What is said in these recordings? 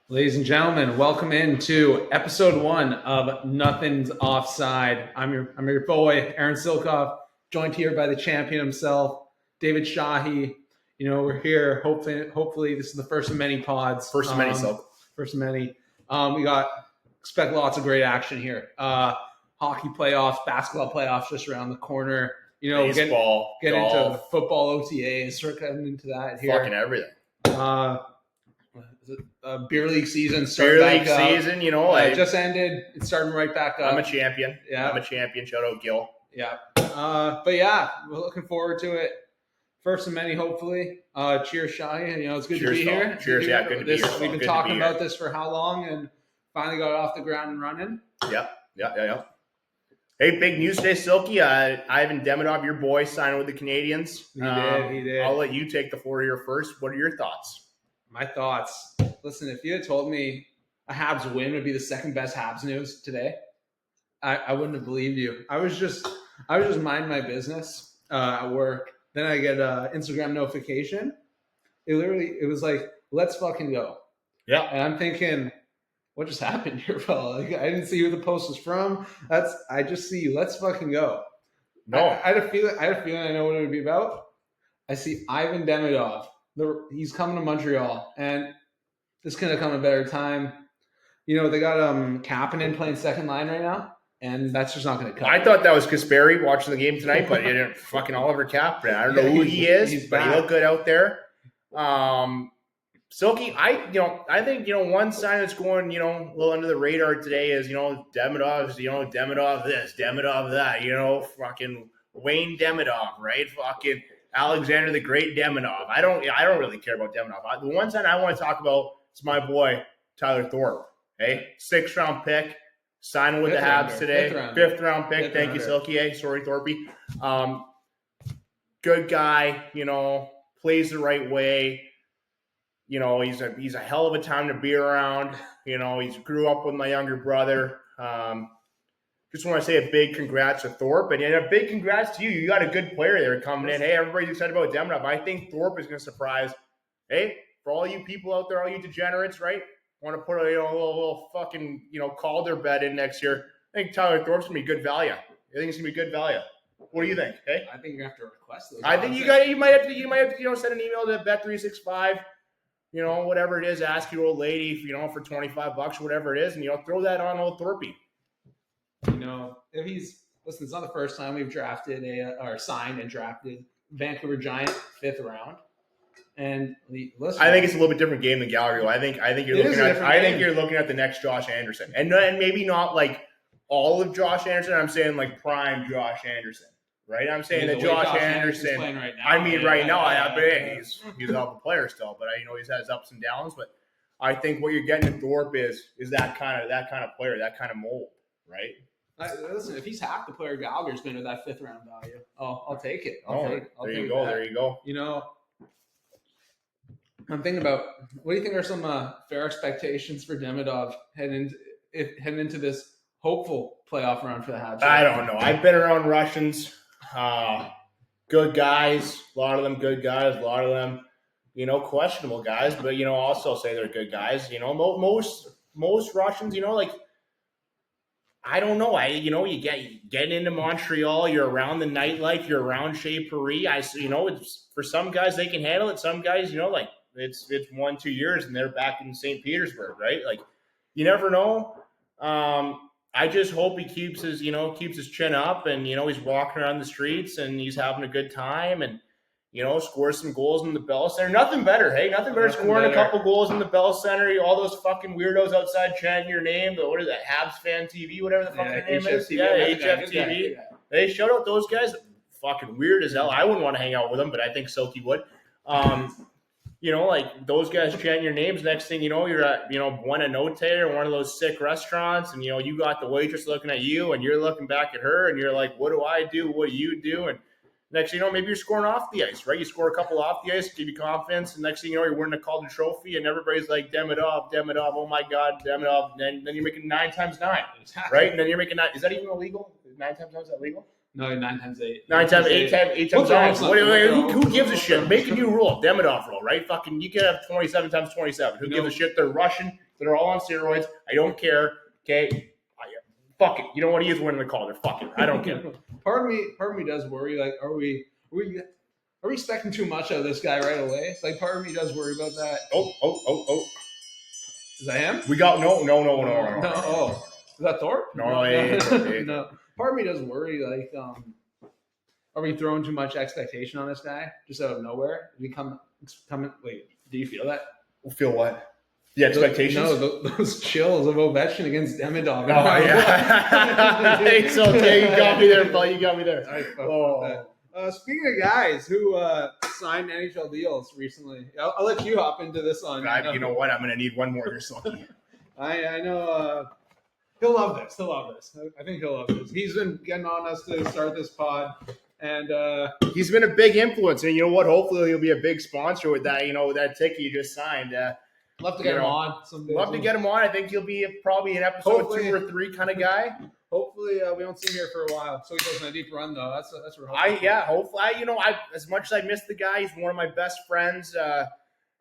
Ladies and gentlemen, welcome into episode 1 of Nothing's Offside. I'm your boy, Aaron Silkoff, joined here by the champion himself, David Shahi. We're here. Hopefully, this is the first of many pods. First of many, Silk. First of many. Expect lots of great action here. Hockey playoffs, basketball playoffs just around the corner. Baseball, get golf, into football OTAs. We're getting into that here. fucking everything. Beer league season. Just ended. It's starting right back up. I'm a champion. Yeah, I'm a champion. Shout out Gil. Yeah. We're looking forward to it. First of many, hopefully. Cheers, Shahi. It's good to be here. Cheers, yeah, good to be here. We've been talking about this for how long, and finally got it off the ground and running. Yeah. Hey, big news today, Silky. Ivan Demidov, your boy, signed with the Canadians. He did. I'll let you take the floor here first. What are your thoughts? My thoughts. Listen, if you had told me a Habs win would be the second best Habs news today, I wouldn't have believed you. I was just minding my business at work. Then I get an Instagram notification. It was like, let's fucking go. Yeah. And I'm thinking, what just happened here, fella? Like, I didn't see who the post was from. I just see you. Let's fucking go. No. I had a feeling I know what it would be about. I see Ivan Demidov. He's coming to Montreal, and this couldn't have come a better time. They got Kapanen playing second line right now, and that's just not going to cut. I thought that was Kasperi watching the game tonight, but it didn't fucking Oliver Kapanen. I don't know who he is, but he looked good out there. Silky, I think one sign that's going a little under the radar today is Demidov's Demidov this, Demidov that, fucking Wayne Demidov, right? Fucking Alexander the Great Demidov. I don't really care about Demidov. The one sign I want to talk about is my boy Tyler Thorpe. Hey, 6th round pick, signing with the Habs today. 5th round pick. Thank you, Silky. Hey, sorry, Thorpe. Good guy. Plays the right way. He's a hell of a time to be around. He's grew up with my younger brother. Just want to say a big congrats to Thorpe, and a big congrats to you. You got a good player there coming in. Hey, everybody's excited about Demidov. I think Thorpe is going to surprise. Hey, for all you people out there, all you degenerates, right? Want to put a little fucking Calder bet in next year. I think Tyler Thorpe's going to be good value. I think it's going to be good value. What do you think? Hey, I think you're going to have to request those. I think you might have to send an email to Bet365. Whatever it is, ask your old lady, for $25 or whatever it is, and throw that on old Thorpe. If it's not the first time we've drafted signed and drafted Vancouver Giant 5th round. And I think it's a little bit different game than Gallagher. I think you're looking at the next Josh Anderson, and maybe not like all of Josh Anderson. I'm saying like prime Josh Anderson, right? I'm saying that Josh Anderson. Right now, right now, he's a hell of a player still, but he's had his ups and downs. But I think what you're getting in Thorpe is that kind of player, that kind of mold, right? Listen, if he's half the player Gallagher's been with that 5th round value, I'll take it. There you go. I'm thinking about, what do you think are some fair expectations for Demidov heading into this hopeful playoff run for the Habs? I don't know. I've been around Russians. Good guys. A lot of them good guys. A lot of them, questionable guys. But, also say they're good guys. Most Russians, I don't know. You get into Montreal. You're around the nightlife. You're around Chez Paris. It's for some guys they can handle it. Some guys, it's 1-2 years and they're back in St. Petersburg, right? Like, you never know. I just hope he keeps his chin up and he's walking around the streets and he's having a good time and scores some goals in the Bell Center. Nothing better, hey? Nothing better scoring a couple goals in the Bell Center. All those fucking weirdos outside chanting your name. What is that? Habs Fan TV, whatever the fuck their name is. HFTV. Hey, shout out those guys. Fucking weird as hell. I wouldn't want to hang out with them, but I think Silky would. Like those guys chanting your names. Next thing you know, you're at, Buena Notte or one of those sick restaurants, and you got the waitress looking at you, and you're looking back at her, and you're like, what do I do? What do you do? And next thing you know, maybe you're scoring off the ice, right? You score a couple off the ice, give you confidence, and next thing you know, you're winning a Calder Trophy, and everybody's like, Demidov, oh my God, Demidov. Then you're making 9 times 9, right? And then you're making 9. Is that even illegal? 9 times 9, is that legal? No, 9 times 8. 9 times 8 times 9. Who gives a shit? Make a new rule. Demidov rule, right? Fucking, you can have 27 times 27. Who gives a shit? They're Russian. that are all on steroids. I don't care. Okay, fuck it. You know what? He is winning the Calder. Fuck it. I don't care. Part of me does worry. Like, are we expecting too much out of this guy right away? Like, part of me does worry about that. Oh. Is that him? We got no. Oh, is that Thor? No. No. Part of me does worry. Like, are we throwing too much expectation on this guy just out of nowhere? Wait, do you feel that? Feel what? The expectations? No, those chills of Ovechkin against Demidov. Oh, yeah. It's okay. You got me there, Paul. You got me there. Speaking of guys who signed NHL deals recently, I'll let you hop into this one. You know what? I'm going to need one more here, Sulky. I know he'll love this. I think he'll love this. He's been getting on us to start this pod. And he's been a big influence, and you know what? Hopefully, he'll be a big sponsor with that. You know, with that ticket you just signed. Love to get him on someday. Love to get him on. I think he'll be probably an episode 2 or 3 kind of guy. Hopefully, we don't see him here for a while, so he goes on a deep run though. That's what hopefully. As much as I miss the guy, he's one of my best friends.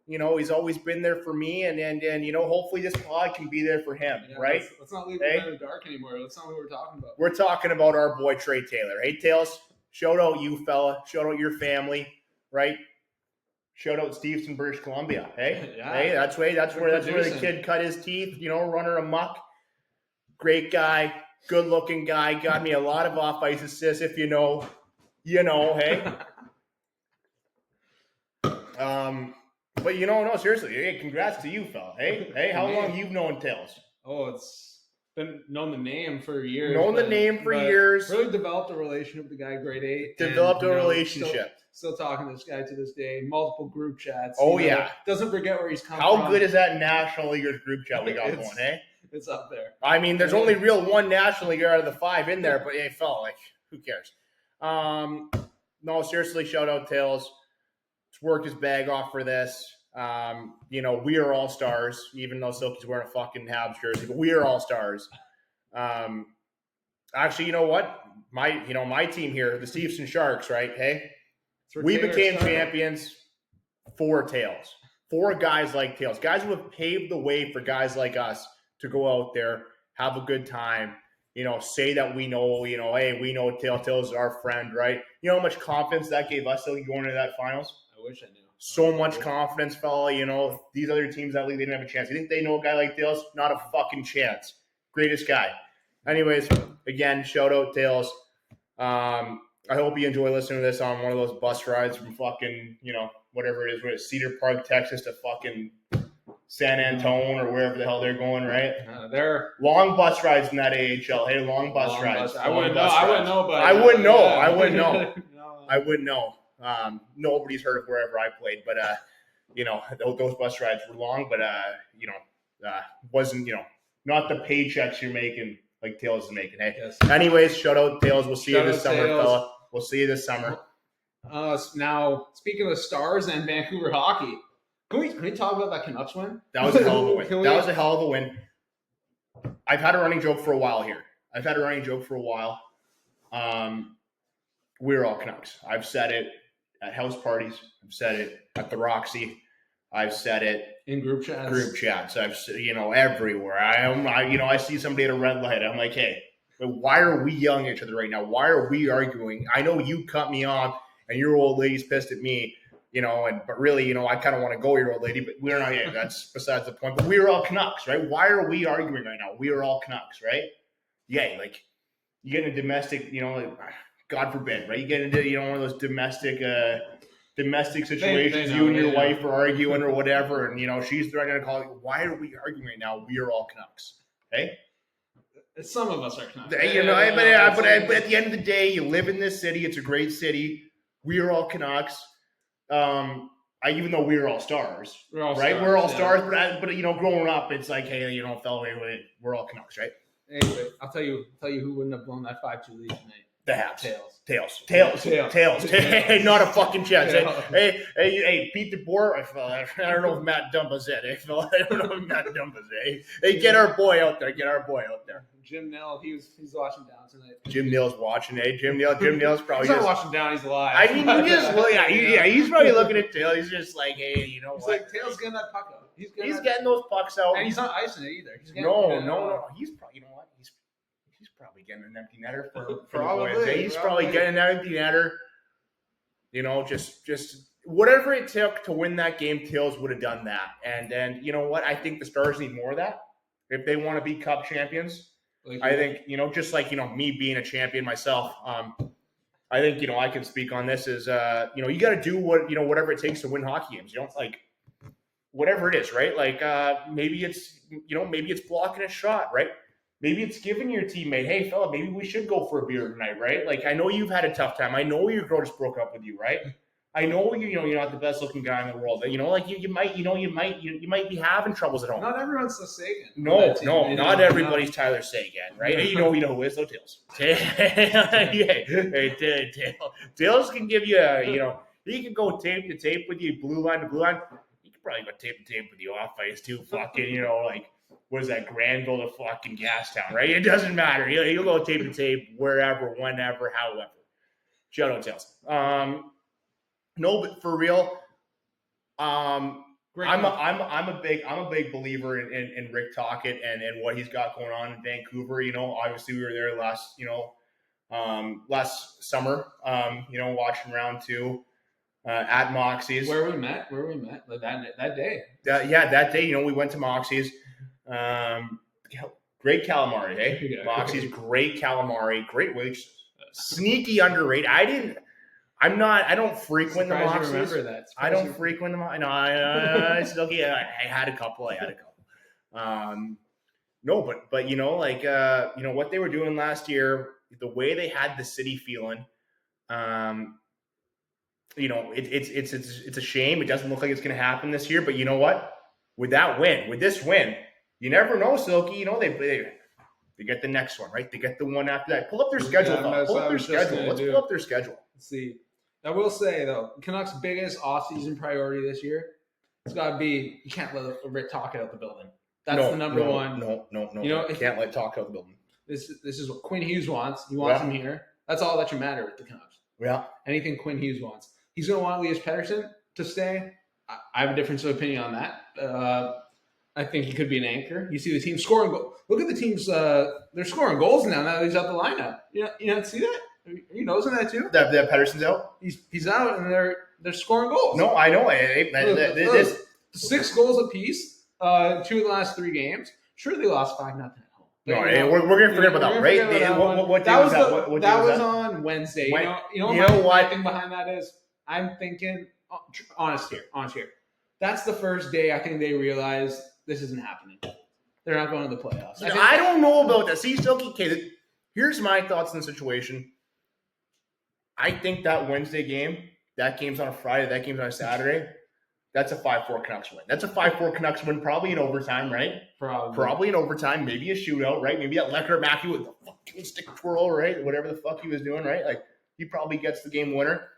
You know, he's always been there for me, and you know, hopefully this pod can be there for him, right? Let's not leave him in the dark anymore. That's not what we're talking about. We're talking about our boy Trey Taylor. Hey, Tails. Shout out you, fella. Shout out your family, right? Shout out Stevenson, British Columbia. Hey, hey, that's where the kid cut his teeth. You know, running amok. Great guy, good looking guy. Got me a lot of off ice assists. If you know. Hey. But you know, no, seriously. Hey, congrats to you, fella. Hey, how long you've known Tails? Oh, it's been known the name for years. Really developed a relationship with the guy, grade 8. Developed a relationship. Still talking to this guy to this day. Multiple group chats. Oh, yeah. Doesn't forget where he's come from. How good is that National Leaguers group chat we got going, hey? It's up there. I mean, there's only one National Leaguer out of the 5 in there, but it felt like, who cares? No, seriously, shout out Tails. He's worked his bag off for this. You know, we are all stars, even though Silky's wearing a fucking Habs jersey, but we are all stars. Actually, you know what? My team here, the Stevenson Sharks, right? Hey, we became champions for Tails. 4 guys like Tails. Guys who have paved the way for guys like us to go out there, have a good time, you know, say that we know, you know, hey, we know Tails. Tails is our friend, right? You know how much confidence that gave us going into that finals? I wish I knew. So much confidence, fella. You know, these other teams that league, they didn't have a chance. You think they know a guy like Tails? Not a fucking chance. Greatest guy. Anyways, again, shout out Tails. I hope you enjoy listening to this on one of those bus rides from fucking, you know, whatever it is, Cedar Park, Texas to fucking San Antonio or wherever the hell they're going, right? They're long bus rides in that AHL. Hey, long bus rides. I wouldn't know, but I wouldn't know. I wouldn't know. Nobody's heard of wherever I played, but you know, those bus rides were long, but you know, wasn't, you know, not the paychecks you're making like Tails is making. Hey, yes. Anyways, shout out Tails. We'll see you this summer, fella. We'll see you this summer. Now, speaking of stars and Vancouver hockey, can we talk about that Canucks win? That was a hell of a win. That was a hell of a win. I've had a running joke for a while here. We're all Canucks. I've said it at house parties. I've said it at the Roxy. I've said it in group chats. I've said, you know, everywhere. I see somebody at a red light. I'm like, hey, why are we yelling at each other right now? Why are we arguing? I know you cut me off and your old lady's pissed at me, you know, but really, you know, I kind of want to go your old lady, but we're not. Yeah, that's besides the point. But we are all Canucks, right? Why are we arguing right now? We are all Canucks, right? Yeah, like you get in a domestic, you know, like, God forbid, right? You get into, you know, one of those domestic situations. You and your wife are arguing or whatever, and you know she's threatening to call you. Why are we arguing right now? We are all Canucks, okay? Some of us are Canucks. You know, but at the end of the day, you live in this city. It's a great city. We are all Canucks. Even though we are all stars, we're all stars. But you know, growing up, it's like, hey, you know, fella, we're all Canucks, right? Anyway, I'll tell you who wouldn't have blown that 5-2 lead tonight. The Habs. Tails. Hey, not a fucking chance. Hey, Pete DeBoer. I don't know if Matt Dumba's it. I don't know if Matt Dumba's it. Hey, get our boy out there. Jim Nell, he's watching down tonight. Jim Neal's watching. Hey, Jim Neal's probably he's not watching down. He's alive. I mean, he's probably looking at Tails. He's just like, hey, you know he's what? Like, Tails getting that puck up. He's getting those pucks out. And he's not icing it either. No. He's probably, you know what? He's probably getting an empty netter for Probably. the boys. He's probably getting an empty netter. You know, just whatever it took to win that game, Tails would have done that. And then, you know what? I think the Stars need more of that if they want to be Cup champions. I think, you know, just like, you know, me being a champion myself, I think, you know, I can speak on this is, you know, you got to do whatever it takes to win hockey games. You know, like whatever it is, right? Like maybe it's blocking a shot, right? Maybe it's giving your teammate, hey, fella, maybe we should go for a beer tonight, right? Like, I know you've had a tough time. I know your girl just broke up with you, right? I know you're not the best looking guy in the world. You know, like you might be having troubles at home. Not everyone's the Sagan. No, not everybody's Tyler Sagan, right? And you know who is though, Tails. Tails can give you he can go tape to tape with you, blue line to blue line. He can probably go tape to tape with you off ice too. Fucking, like. What is that, Granville to fucking Gastown, right? It doesn't matter. He'll go tape to tape wherever, whenever, however. Shout out Tails. No, but for real, I'm a big believer in Rick Tocchet and what he's got going on in Vancouver. You know, obviously we were there last summer. Watching round 2 at Moxie's. Where we met like that day. That day. You know, we went to Moxie's. Great calamari, eh? Yeah. Moxie's great calamari, great wage, sneaky underrated. I don't frequent the Moxie's. Remember that. I don't frequent them. No, I still get. I had a couple. No, but what they were doing last year, the way they had the city feeling, it's a shame. It doesn't look like it's going to happen this year. But you know what? With this win. You never know, Silky. You know, they get the next one, right? They get the one after that. Pull up their schedule. Let's pull up their schedule. Let's see. I will say, though, Canucks' biggest offseason priority this year, it's got to be, you can't let Rick Tocchet out the building. That's the number one. No. You know, you can't let Tocchet out the building. This is what Quinn Hughes wants. He wants him here. That's all that should matter with the Canucks. Yeah. Anything Quinn Hughes wants. He's going to want Elias Pettersson to stay. I have a difference of opinion on that. I think he could be an anchor. You see the team scoring goals. Look at the teams. They're scoring goals now that he's out the lineup. You don't see that? Are you noticing that too? That Pettersson's out? He's out, and they're scoring goals. No, I know. This 6 goals apiece, 2 of the last 3 games. Sure, they lost 5-0 at home. No, we're going to forget about that, right? What day was that? That was on Wednesday. You know what my thing behind that is? I'm thinking, honest here. That's the first day I think they realized this isn't happening. They're not going to the playoffs. I don't know about that. See, Silky, okay, here's my thoughts on the situation. I think that Wednesday game, that game's on a Friday, that game's on a Saturday, that's a 5-4 Canucks win. That's a 5-4 Canucks win, probably in overtime, right? Probably in overtime, maybe a shootout, right? Maybe that Lecker Mackey with the fucking stick twirl, right? Whatever the fuck he was doing, right? Like, he probably gets the game winner.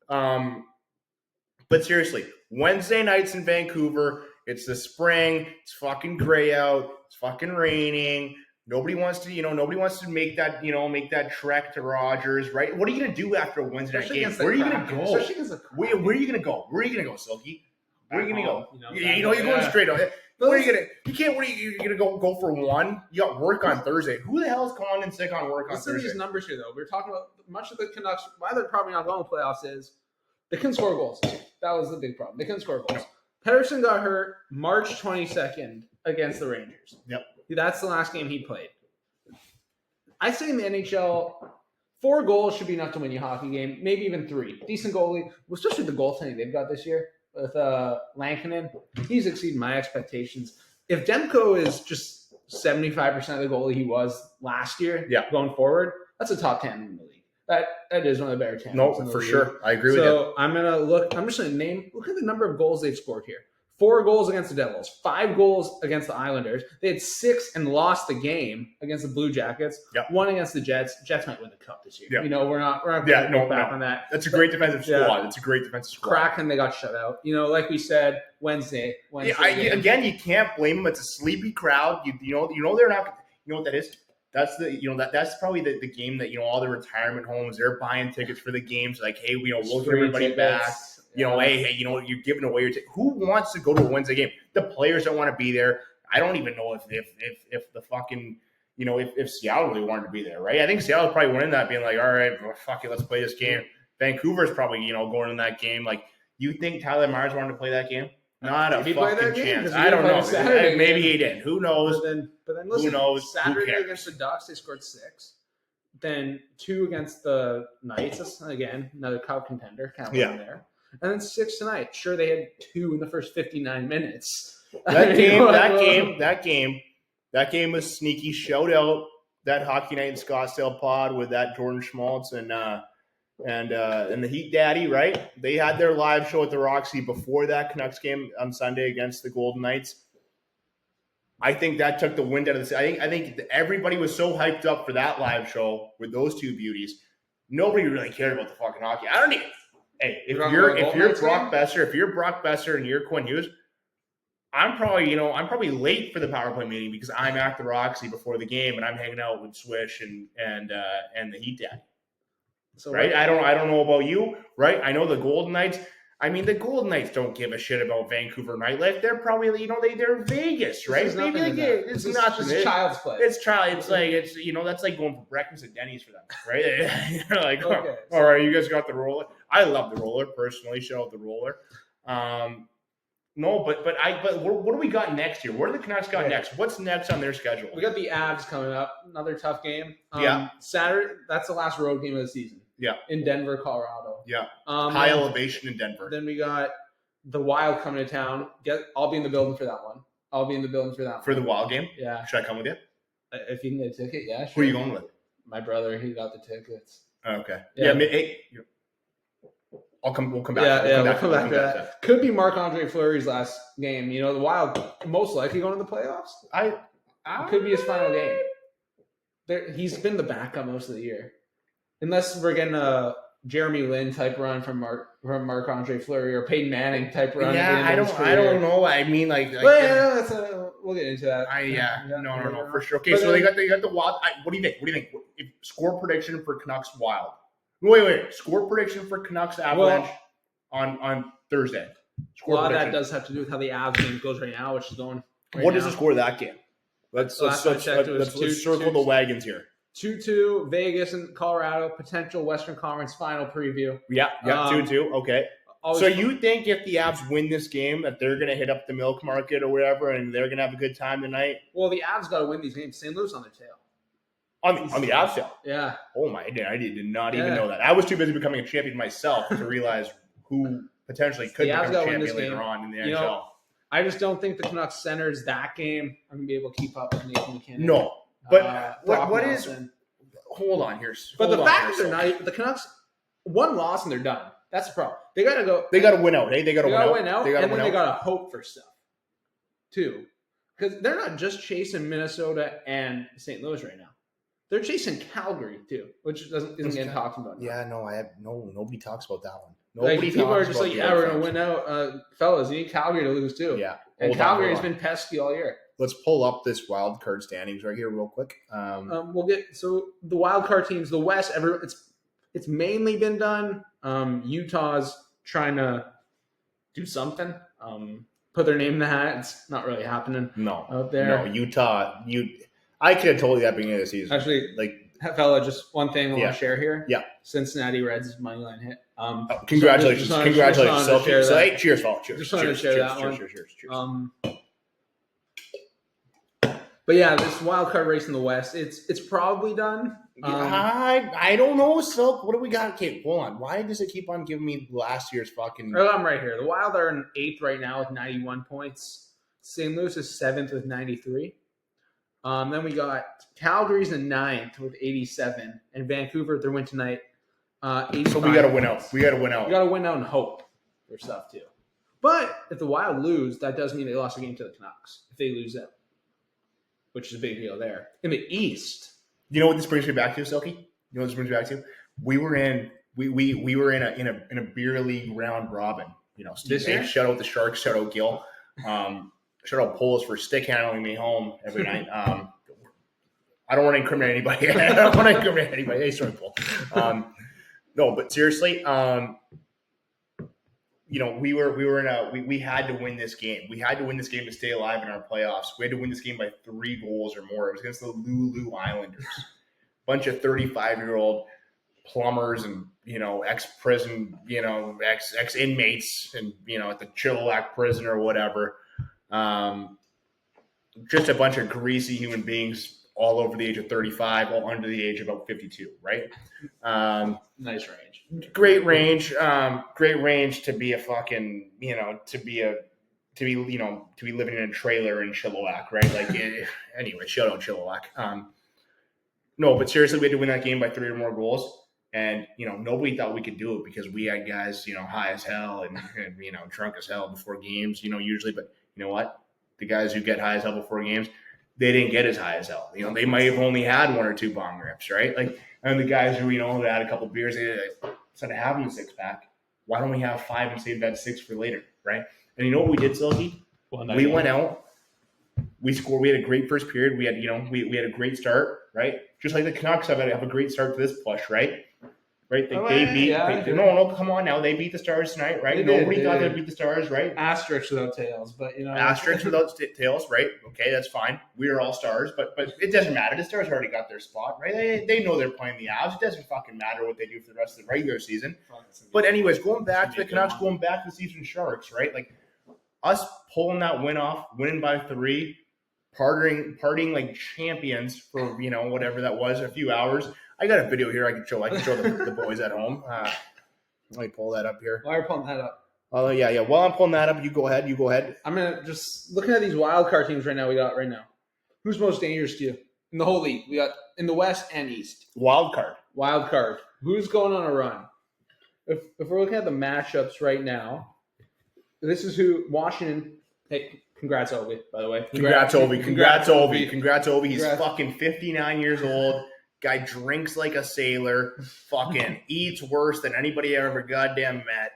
But seriously, Wednesday nights in Vancouver, it's the spring, it's fucking gray out, it's fucking raining. Nobody wants to make that trek to Rogers, right? What are you gonna do after a Wednesday night game? Where are you gonna go? Where are you gonna go? Where are you gonna go, Silky? Where are you gonna go? You're going straight on. Where are you gonna? You can't. What are you gonna go for one? You got work on Thursday. Who the hell is calling in sick on work on Thursday? Listen to these numbers here, though. We're talking about much of the Canucks. Why they're probably not going to playoffs is they couldn't score goals. That was the big problem. They couldn't score goals. Pettersson got hurt March 22nd against the Rangers. Yep. That's the last game he played. I say in the NHL, 4 goals should be enough to win you a hockey game, maybe even 3. Decent goalie, especially the goaltending they've got this year with Lankinen. He's exceeded my expectations. If Demko is just 75% of the goalie he was last year going forward, that's a top 10 in the league. That is one of the better tandems. No, for sure. I agree with you. So I'm just gonna look at the number of goals they've scored here. 4 goals against the Devils, 5 goals against the Islanders. They had 6 and lost the game against the Blue Jackets. Yep. 1 against the Jets. Jets might win the cup this year. Yep. We're not back on that. That's a great defensive squad. It's a great defensive squad. Kraken, they got shut out. Like we said, Wednesday. Again, you can't blame them. It's a sleepy crowd. You know they're not. You know what that is? That's that's probably the game that all the retirement homes, they're buying tickets for the games. Like, hey, we'll get everybody back. hey, you're giving away your who wants to go to a Wednesday game? The players don't want to be there. I don't even know if the fucking if Seattle really wanted to be there, right? I think Seattle probably went in that being like, all right, well, fuck it, let's play this game. Vancouver's probably going in that game. Like, you think Tyler Myers wanted to play that game? Not a fucking chance. I don't know. Maybe he didn't. Who knows? But then listen, who knows? Saturday against the Ducks, they scored 6. Then 2 against the Knights. That's, again, another cup contender. Kind of there. And then 6 tonight. Sure, they had 2 in the first 59 minutes. That game was sneaky. Shout out that Hockey Night in Scottsdale pod with that Jordan Schmaltz and the Heat Daddy, right? They had their live show at the Roxy before that Canucks game on Sunday against the Golden Knights. I think that took the wind out of the. I think everybody was so hyped up for that live show with those two beauties. Nobody really cared about the fucking hockey. I don't even. Hey, if you're Brock Besser and you're Quinn Hughes, I'm probably late for the PowerPoint meeting because I'm at the Roxy before the game and I'm hanging out with Swish and the Heat Daddy. So right? I don't know about you, right? I know the Golden Knights. I mean, the Golden Knights don't give a shit about Vancouver nightlife. They're probably, they're Vegas, right? Maybe it's nothing. It's child's play. It's that's like going for breakfast at Denny's for them, right? You're like, okay, all right, you guys got the roller. I love the roller personally. Shout out the roller. No, but what do we got next year? What do the Canucks got next? What's next on their schedule? We got the Avs coming up. Another tough game. Saturday. That's the last road game of the season. Yeah. In Denver, Colorado. Yeah. High elevation in Denver. Then we got the Wild coming to town. I'll be in the building for that one. For the Wild game? Yeah. Should I come with you? If you can get a ticket, yeah. Sure. Who are you going with? My brother. He got the tickets. Okay. Yeah. Hey, we'll come back. We'll come back to that. Could be Marc-Andre Fleury's last game. The Wild most likely going to the playoffs. Could be his final game. He's been the backup most of the year. Unless we're getting a Jeremy Lin type run from Marc-Andre Fleury or Peyton Manning type run. Yeah, I don't know. I mean, we'll get into that. No, for sure. Okay, so they got the Wild. What do you think? Score prediction for Canucks Wild. Wait. Score prediction for Canucks Avalanche on Thursday. A lot of that does have to do with how the Avs game goes right now, which is going. What is the score of that game? Let's circle the wagons here. 2-2, Vegas and Colorado, potential Western Conference final preview. Yeah, 2-2. Okay. So you think if the Avs win this game that they're going to hit up the milk market or wherever and they're going to have a good time tonight? Well, the Avs got to win these games. St. Louis on their tail. On the Avs tail? Yeah. Oh, I did not even know that. I was too busy becoming a champion myself to realize who potentially could become a champion later on in the NHL. I just don't think the Canucks centers that game are going to be able to keep up with Nathan McKinnon. No. But what is? Hold on here. But the fact that they're not, the Canucks, one loss and they're done. That's the problem. They got to go. They got to win out. Hey, they got to win out. They got to hope for stuff too, because they're not just chasing Minnesota and St. Louis right now. They're chasing Calgary too, which isn't getting talked about. Yeah, nobody talks about that one. People are just like, we're gonna win out, fellas. You need Calgary to lose too. Yeah, and Calgary has been pesky all year. Let's pull up this wild card standings right here real quick. We'll get the wild card teams. The West, it's mainly been done. Utah's trying to do something. Put their name in the hat. It's not really happening. Out there. No, Utah. I could have told you that beginning of the season. Actually, fella, just one thing I want to share here. Yeah. Cincinnati Reds money line hit. Congratulations. Congratulations. So hey, cheers, Paul. Cheers. Just wanted to share that one. Cheers. But yeah, this wild card race in the West, it's probably done. I don't know, Silk. What do we got? Okay, hold on. Why does it keep on giving me last year's fucking? I'm right here. The Wild are in 8th right now with 91 points. St. Louis is 7th with 93. Then we got Calgary's in 9th with 87, and Vancouver, their win tonight. 85. So we got to win out. We got to win out. We got to win out and hope for stuff too. But if the Wild lose, that does mean they lost a game to the Canucks. If they lose out, which is a big deal there. In the East, you know what this brings me back to, Silky? You know what this brings me back to? We were in a beer league round robin. Steve Nace, shout out the Sharks, shout out Gil. Shout out Polis for stick handling me home every night. I don't want to incriminate anybody. Hey, sorry, Paul. No, but seriously, we had to win this game. We had to win this game to stay alive in our playoffs. We had to win this game by 3 goals or more. It was against the Lulu Islanders, bunch of 35-year-old plumbers and ex-prison, ex-inmates, and at the Chilliwack prison or whatever. Just a bunch of greasy human beings all over the age of 35, all under the age of about 52, right? Nice range. Great range. Great range to be a fucking, to be living in a trailer in Chilliwack, right? Anyway, shout out Chilliwack. No, but seriously, we had to win that game by 3 or more goals. And, nobody thought we could do it because we had guys, high as hell and drunk as hell before games, usually. But you know what? The guys who get high as hell before games, they didn't get as high as hell. They might have only had 1 or 2 bong rips, right? And the guys who, who had a couple beers, instead of having a 6-pack, why don't we have 5 and save that 6 for later, right? And you know what we did, Silky? We went out, we scored, we had a great first period. We had, we had a great start, right? Just like the Canucks have a great start to this push, right? Right? They beat. No, come on now. They beat the Stars tonight, right? Nobody thought they'd beat the Stars, right? Asterisks without tails, but Asterisks without tails, right? Okay, that's fine. We are all Stars, but it doesn't matter. The Stars already got their spot, right? They know they're playing the Habs. It doesn't fucking matter what they do for the rest of the regular season. But anyways, going back to the Canucks, going back to the Season Sharks, right? Us pulling that win off, winning by 3, partying like champions for whatever that was, a few hours. I got a video here I can show the boys at home. Let me pull that up here. While you're pulling that up. Oh, yeah. While I'm pulling that up, you go ahead. I'm going to just looking at these wild card teams we got right now. Who's most dangerous to you in the whole league? We got in the West and East. Wild card. Who's going on a run? If we're looking at the matchups right now, this is who Washington. Hey, congrats, Ovi, by the way. Congrats, Ovi. He's fucking 59 years old. Guy drinks like a sailor, fucking eats worse than anybody I ever goddamn met.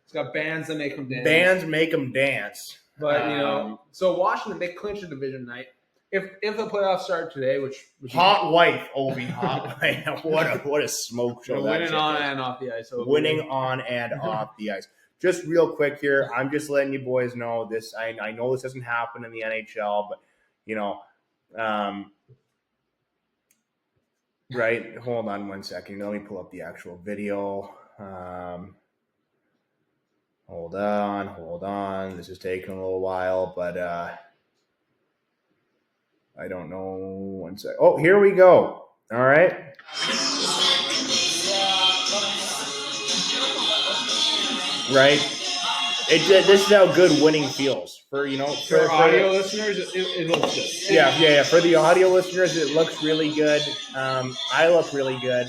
He's got bands that make him dance. Bands make him dance. But, so Washington, they clinched a division night. If the playoffs start today, which hot wife, Ovi, hot wife. What a smoke show. Winning on and off the ice. Winning on and off the ice. Just real quick here, I'm just letting you boys know this. I know this doesn't happen in the NHL, but, right? Hold on 1 second. Let me pull up the actual video. Hold on. This is taking a little while, but I don't know. 1 sec. Oh, here we go. All right. Right. This is how good winning feels for audio listeners. It looks good. Yeah. For the audio listeners, it looks really good. I look really good.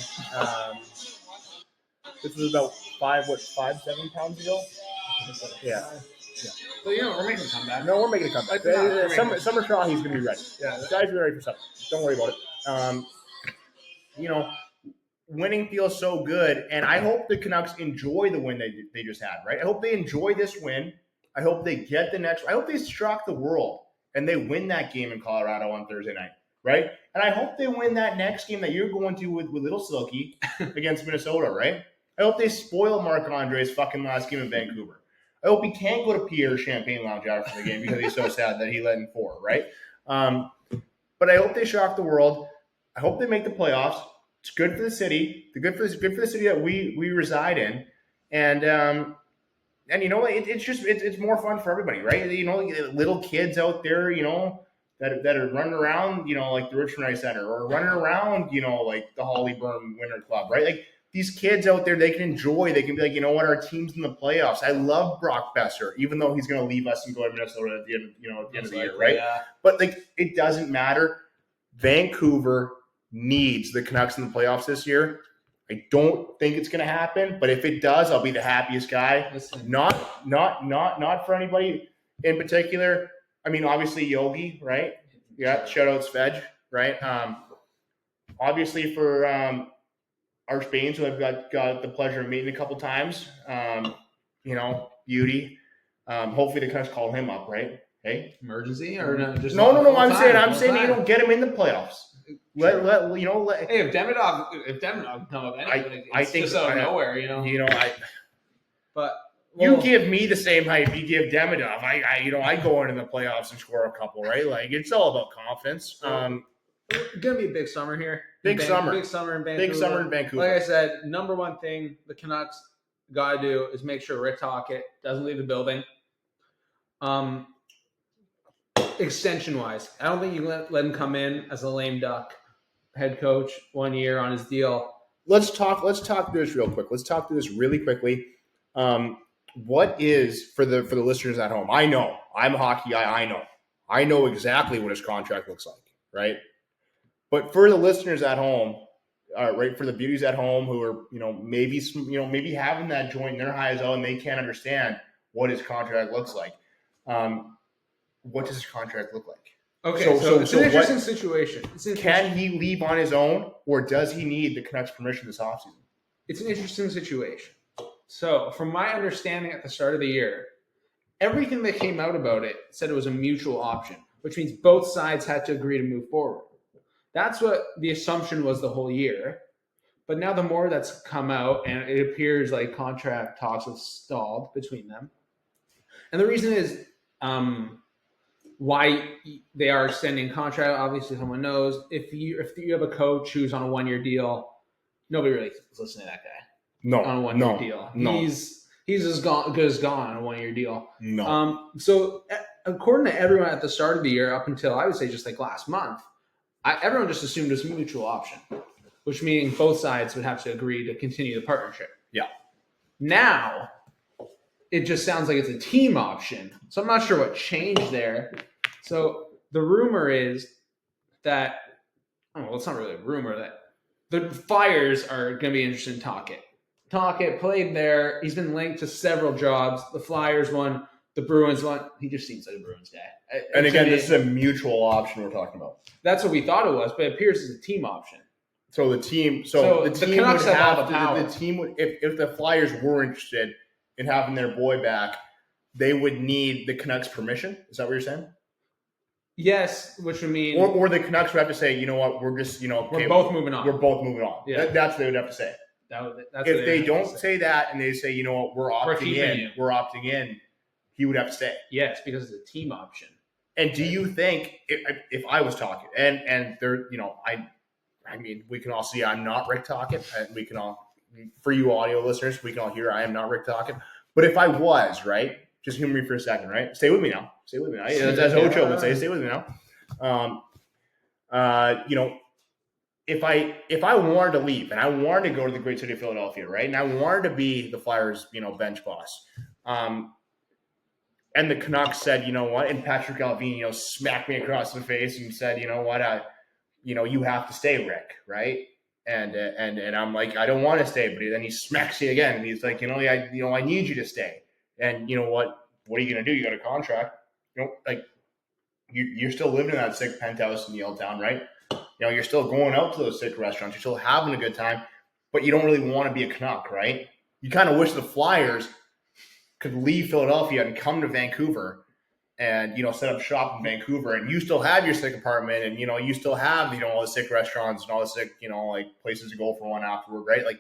This was about 5-7 pounds ago. Yeah. So we're making a comeback. No, we're making a comeback. Summer Shahi's gonna be ready. Yeah, the guys are ready for something. Don't worry about it. Winning feels so good, and I hope the Canucks enjoy the win they just had, right? I hope they enjoy this win. I hope they get the next. I hope they shock the world and they win that game in Colorado on Thursday night, right? And I hope they win that next game that you're going to with Little Silky against Minnesota, right? I hope they spoil Marc-Andre's fucking last game in Vancouver. I hope he can't go to Pierre's Champagne Lounge after the game because he's so sad that he let in 4, right? But I hope they shock the world. I hope they make the playoffs. It's good for the city. It's good for the city that we reside in, and it's more fun for everybody, right? Little kids out there, that are running around, like the Richmond Ice Center, or running around, like the Hollyburn Winter Club, right? Like these kids out there, they can enjoy. They can be like, our team's in the playoffs. I love Brock Besser, even though he's going to leave us and go to Minnesota at the end of the year, right? Yeah. But it doesn't matter. Vancouver needs the Canucks in the playoffs this year. I don't think it's going to happen, but if it does, I'll be the happiest guy. Listen. Not for anybody in particular. I mean, obviously Yogi, right? Yeah, shout out Svedge, right? Obviously for our Spains, who I've got the pleasure of meeting a couple times. Beauty. Hopefully the Canucks call him up, right? Hey, emergency or no? Just no. I'm saying get him in the playoffs. Hey, if Demidov come up, I think just out of nowhere, But You give me the same hype you give Demidov. I go into the playoffs and score a couple, right? Like, it's all about confidence. It's gonna be a big summer here. Big summer in Vancouver. Like I said, number one thing the Canucks gotta do is make sure Rick Tocchet doesn't leave the building. Extension wise, I don't think you can let him come in as a lame duck head coach 1 year on his deal. Let's talk through this real quick. Let's talk through this really quickly. What is for the listeners at home? I know I'm a hockey guy. I know exactly what his contract looks like, right? But for the listeners at home, right, for the beauties at home who are maybe having that joint in their eyes and they can't understand what his contract looks like. What does his contract look like? Okay, so it's an interesting situation. Can he leave on his own, or does he need the Canucks' permission this offseason? It's an interesting situation. So, from my understanding at the start of the year, everything that came out about it said it was a mutual option, which means both sides had to agree to move forward. That's what the assumption was the whole year. But now the more that's come out, and it appears like contract talks have stalled between them. And the reason is why they are extending contract. Obviously, someone knows. If you have a coach who's on a 1 year deal, nobody really is listening to that guy. No, on a 1 year deal. No. He's as good as gone on a 1 year deal. No. So according to everyone at the start of the year, up until I would say just like last month, everyone just assumed it was a mutual option, which meaning both sides would have to agree to continue the partnership. Yeah. Now, it just sounds like it's a team option. So I'm not sure what changed there. So the rumor is that, it's not really a rumor, that the Flyers are going to be interested in Tocchet. Tocchet played there. He's been linked to several jobs. The Flyers one, the Bruins one. He just seems like a Bruins guy. And again, this is a mutual option we're talking about. That's what we thought it was, but it appears it's a team option. So the team Canucks would have all the power. The team would, if the Flyers were interested in having their boy back, they would need the Canucks' permission. Is that what you're saying? Yes, which would mean, or the Canucks would have to say, you know what, we're just, we're both moving on. We're both moving on. Yeah. That's what they would have to say. If they don't say that and they say, you know what, we're opting in, he would have to stay. Yes, because it's a team option. And do you think if I was talking and there, I mean, we can all see I'm not Rick Tocchet, and we can all, for you audio listeners, we can all hear I am not Rick Tocchet. But if I was, right, just humor me for a second, right? Stay with me now. As Ocho would say, stay with me now. If I wanted to leave and I wanted to go to the great city of Philadelphia, right, and I wanted to be the Flyers, bench boss, and the Canucks said, you know what, and Patrick Alvin, smacked me across the face and said, you know what, you have to stay, Rick, right? And I'm like, I don't want to stay, but then he smacks you again, and he's like, I need you to stay, and you know what are you gonna do? You got a contract, you're still living in that sick penthouse in Yaletown, right? You're still going out to those sick restaurants. You're still having a good time, but you don't really want to be a Canuck, right? You kind of wish the Flyers could leave Philadelphia and come to Vancouver and, set up shop in Vancouver, and you still have your sick apartment, and, you still have, all the sick restaurants and all the sick, places to go for one afterward, right? Like,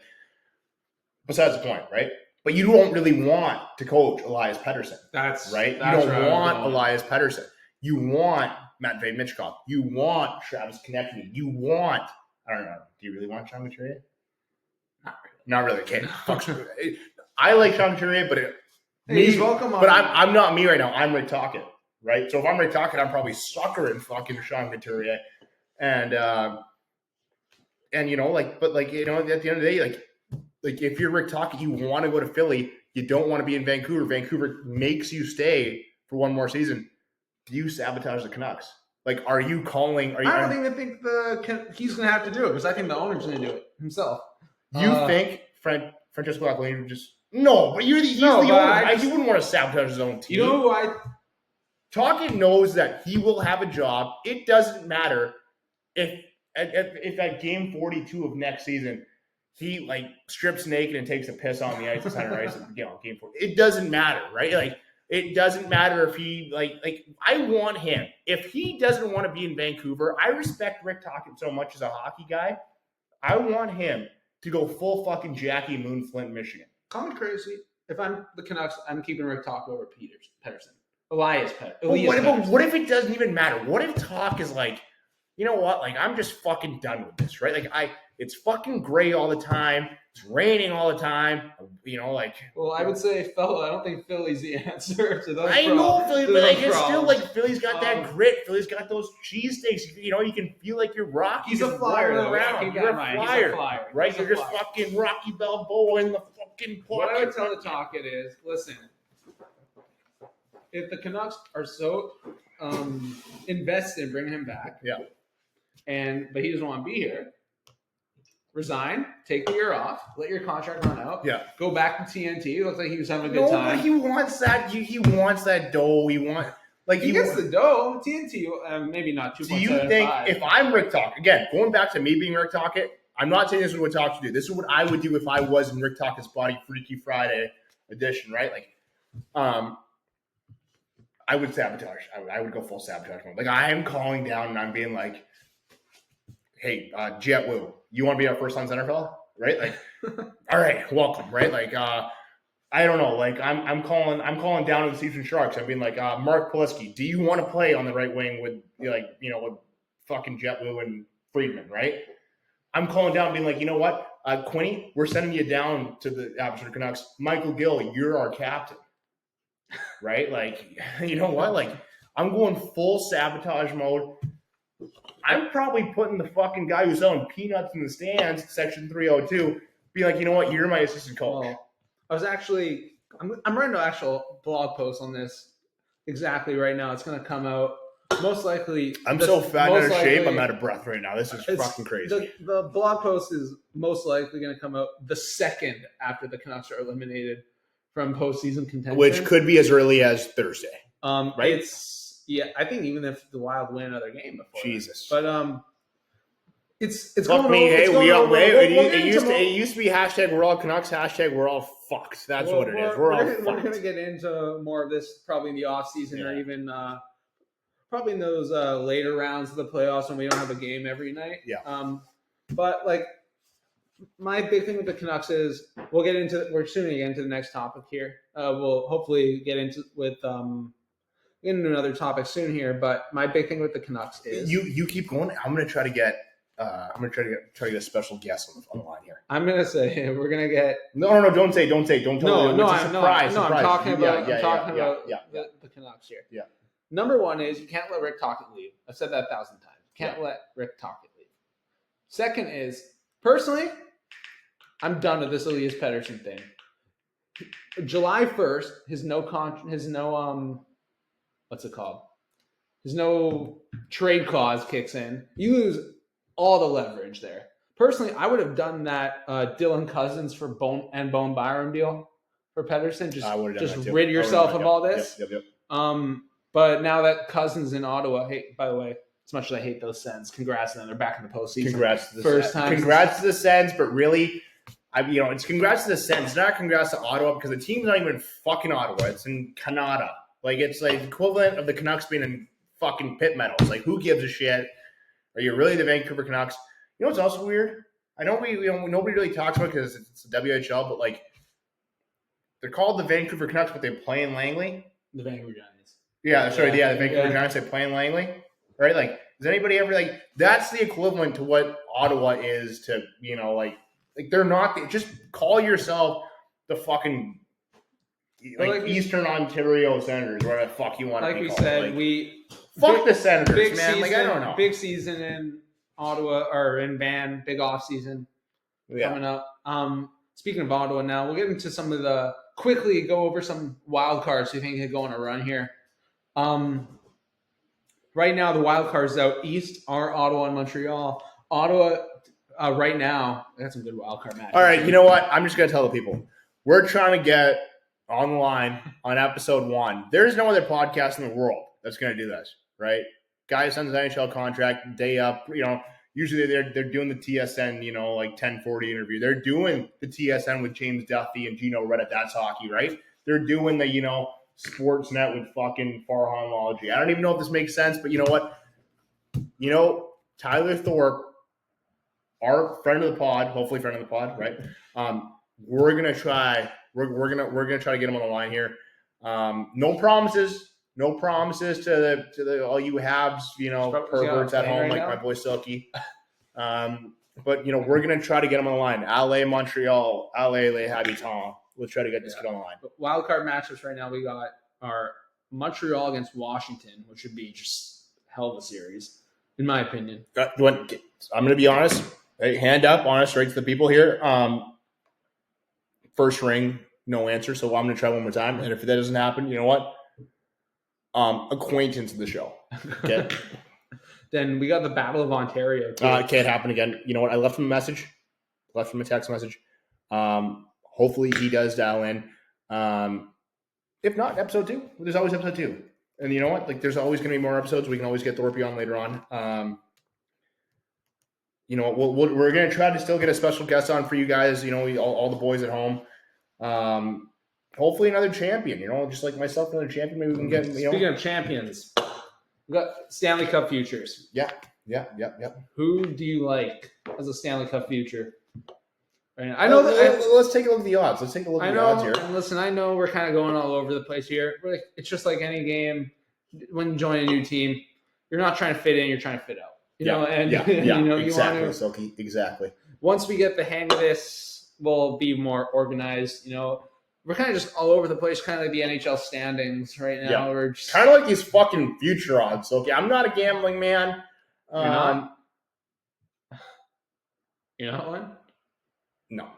besides the point, right? But you don't really want to coach Elias Pettersson. That's right. You don't want Elias Pettersson. You want Matt Mitchkov. You want Travis Konechny. You want, I don't know. Do you really want Sean Couturier? Not really. Okay. I like Sean Couturier, but he's welcome. But I'm not me right now. I'm Rick Tocchet, right? So if I'm Rick Tocchet, I'm probably suckering fucking Sean Couturier, and at the end of the day, like if you're Rick Tocchet, you want to go to Philly. You don't want to be in Vancouver. Vancouver makes you stay for one more season. Do you sabotage the Canucks? Like, are you calling? I don't even think he's going to have to do it, because I think the owner's going to do it himself. You think Francesco Aquilini would just no? But he's the owner. He wouldn't want to sabotage his own team. You know who Tocchet knows that he will have a job. It doesn't matter if at game 42 of next season he strips naked and takes a piss on the ice at center ice at game 4. It doesn't matter, right? It doesn't matter if he I want him. If he doesn't want to be in Vancouver, I respect Rick Tocchet so much as a hockey guy. I want him to go full fucking Jackie Moon Flint, Michigan. Call me crazy. if I'm the Canucks, I'm keeping Rick Talk over Pedersen. Elias But Pettersson. what if it doesn't even matter? What if Talk is like, you know what? Like, I'm just fucking done with this, right? Like, it's fucking gray all the time. It's raining all the time. You know, like. Well, I would say Phil. I don't think Philly's the answer to those. I know Philly, but like it's still problems. like Philly's got that grit. Philly's got those cheesesteaks. You know, you can feel like you're Rocky. He's a flyer around. You're a flyer, right? You're just fucking Rocky Balboa in the fucking pocket. What I would tell the Talk it is, listen, if the Canucks are so invested in bringing him back, but he doesn't want to be here, resign, take the year off, let your contract run out, go back to TNT. It looks like he was having a good time. But he wants that. He wants that dough. He gets the dough. TNT, maybe not 2.75. Do you think if I'm Rick Talk again, going back to me being Rick Talkett, I'm not saying this is what Talk should do. This is what I would do if I was in Rick Talkett's body, Freaky Friday edition, right? Like, I would sabotage. I would go full sabotage mode. Like, I am calling down and I'm being like, hey, Jet Wu, you want to be our first line center fella? Right? Like, all right, welcome, right? Like, I don't know. Like, I'm calling down to the Season Sharks. I'm being like, Mark Poliski, do you want to play on the right wing with with fucking Jet Wu and Friedman, right? I'm calling down being like, you know what? Quinny, we're sending you down to the Abbotsford Canucks. Michael Gill, you're our captain. Right? Like, you know what? Like, I'm going full sabotage mode. I'm probably putting the fucking guy who's selling peanuts in the stands, section 302, be like, you know what? You're my assistant coach. Well, I'm writing an actual blog post on this exactly right now. It's going to come out most likely. I'm so fat and out of shape. I'm out of breath right now. This is fucking crazy. The blog post is most likely going to come out the second after the Canucks are eliminated from postseason contention, which could be as early as Thursday. Right? I think even if the Wild win another game before. Jesus. But it's Look, going me, over. It used to be hashtag we're all Canucks, hashtag we're all fucked. That's what it is. We're all fucked. We're going to get into more of this probably in the off season or even probably in those later rounds of the playoffs when we don't have a game every night. Yeah. But like my big thing with the Canucks is we're soon going to get into the next topic here. We'll hopefully get into another topic soon here, but my big thing with the Canucks is you keep going. I'm going to try to get a special guest on the line here. I'm going to say we're going to get no. Don't tell them. It's a surprise. I'm talking about the Canucks here. Yeah. Number one is you can't let Rick Tocchet leave. I've said that 1,000 times. Can't let Rick Tocchet leave. Second is personally, I'm done with this Elias Pettersson thing. July 1st, his no what's it called? His no trade clause kicks in. You lose all the leverage there. Personally, I would have done that Dylan Cousins for Bone Byram deal for Pettersson. Just rid yourself of all this. Yep. But now that Cousins in Ottawa, hey, by the way, as much as I hate those Sens, congrats to them. They're back in the postseason. Congrats to the first Sens. time. Congrats to the Sens, but really, it's congrats to the Sens. It's not congrats to Ottawa because the team's not even in fucking Ottawa. It's in Canada. Like, it's like the equivalent of the Canucks being in fucking pit medals. Like, who gives a shit? Are you really the Vancouver Canucks? You know what's also weird? I know nobody really talks about it because it's the WHL, but like, they're called the Vancouver Canucks, but they play in Langley. The Vancouver Giants. The Vancouver Giants, they play in Langley, right? Like, does anybody ever like? That's the equivalent to what Ottawa is to like they're not. Just call yourself the fucking Eastern Ontario Senators, whatever the fuck you want to be called. Like we said, fuck the Senators, man. Season, like, I don't know. Big season in Ottawa or in Van. Big off season coming up. Speaking of Ottawa, now we'll get into some of the quickly go over some wild cards. So you think could go on a run here? Right now, the wild cards out east are Ottawa and Montreal. Ottawa, right now, they got some good wild card matches. All right, you know what? I'm just gonna tell the people we're trying to get on the line on episode 1. There's no other podcast in the world that's gonna do this, right? Guy signs an NHL contract, day up. Usually they're doing the TSN, like 1040 interview. They're doing the TSN with James Duffy and Gino Reda. That's hockey, right? They're doing the Sportsnet with fucking Farhanology. I don't even know if this makes sense, but you know what? Tyler Thorpe, our friend of the pod, hopefully friend of the pod, right? We're gonna try We're gonna try to get him on the line here. No promises. No promises to the all you Habs, perverts at home like my boy Silky. But we're gonna try to get him on the line. LA, Montreal, LA, Les Habitants. Let's try to get this kid on the line. Wild card matchups right now. We got our Montreal against Washington, which should be just hell of a series, in my opinion. I'm gonna be honest. Hey, hand up, honest, right to the people here. First ring, no answer. So I'm gonna try one more time, and if that doesn't happen, you know what? Acquaintance of the show. Okay. Then we got the Battle of Ontario. It can't happen again. You know what? I left him a message. Left him a text message. Hopefully he does dial in. If not, episode 2. There's always episode 2. And you know what? Like, there's always going to be more episodes. We can always get Thorpe on later on. We're going to try to still get a special guest on for you guys. All the boys at home. Hopefully another champion. Just like myself, another champion. Maybe we can get. Speaking of champions, we got Stanley Cup futures. Yeah. Who do you like as a Stanley Cup future? Right now? I know. Let's take a look at the odds. Let's take a look at the odds here. And listen, I know we're kind of going all over the place here. It's just like any game. When you join a new team, you're not trying to fit in. You're trying to fit out. Exactly, Silky. Exactly. Once we get the hang of this, we'll be more organized. We're kind of just all over the place, kind of like the NHL standings right now. Yeah. We're just kind of like these fucking future odds. Okay, I'm not a gambling man. You're not? You're not one? No.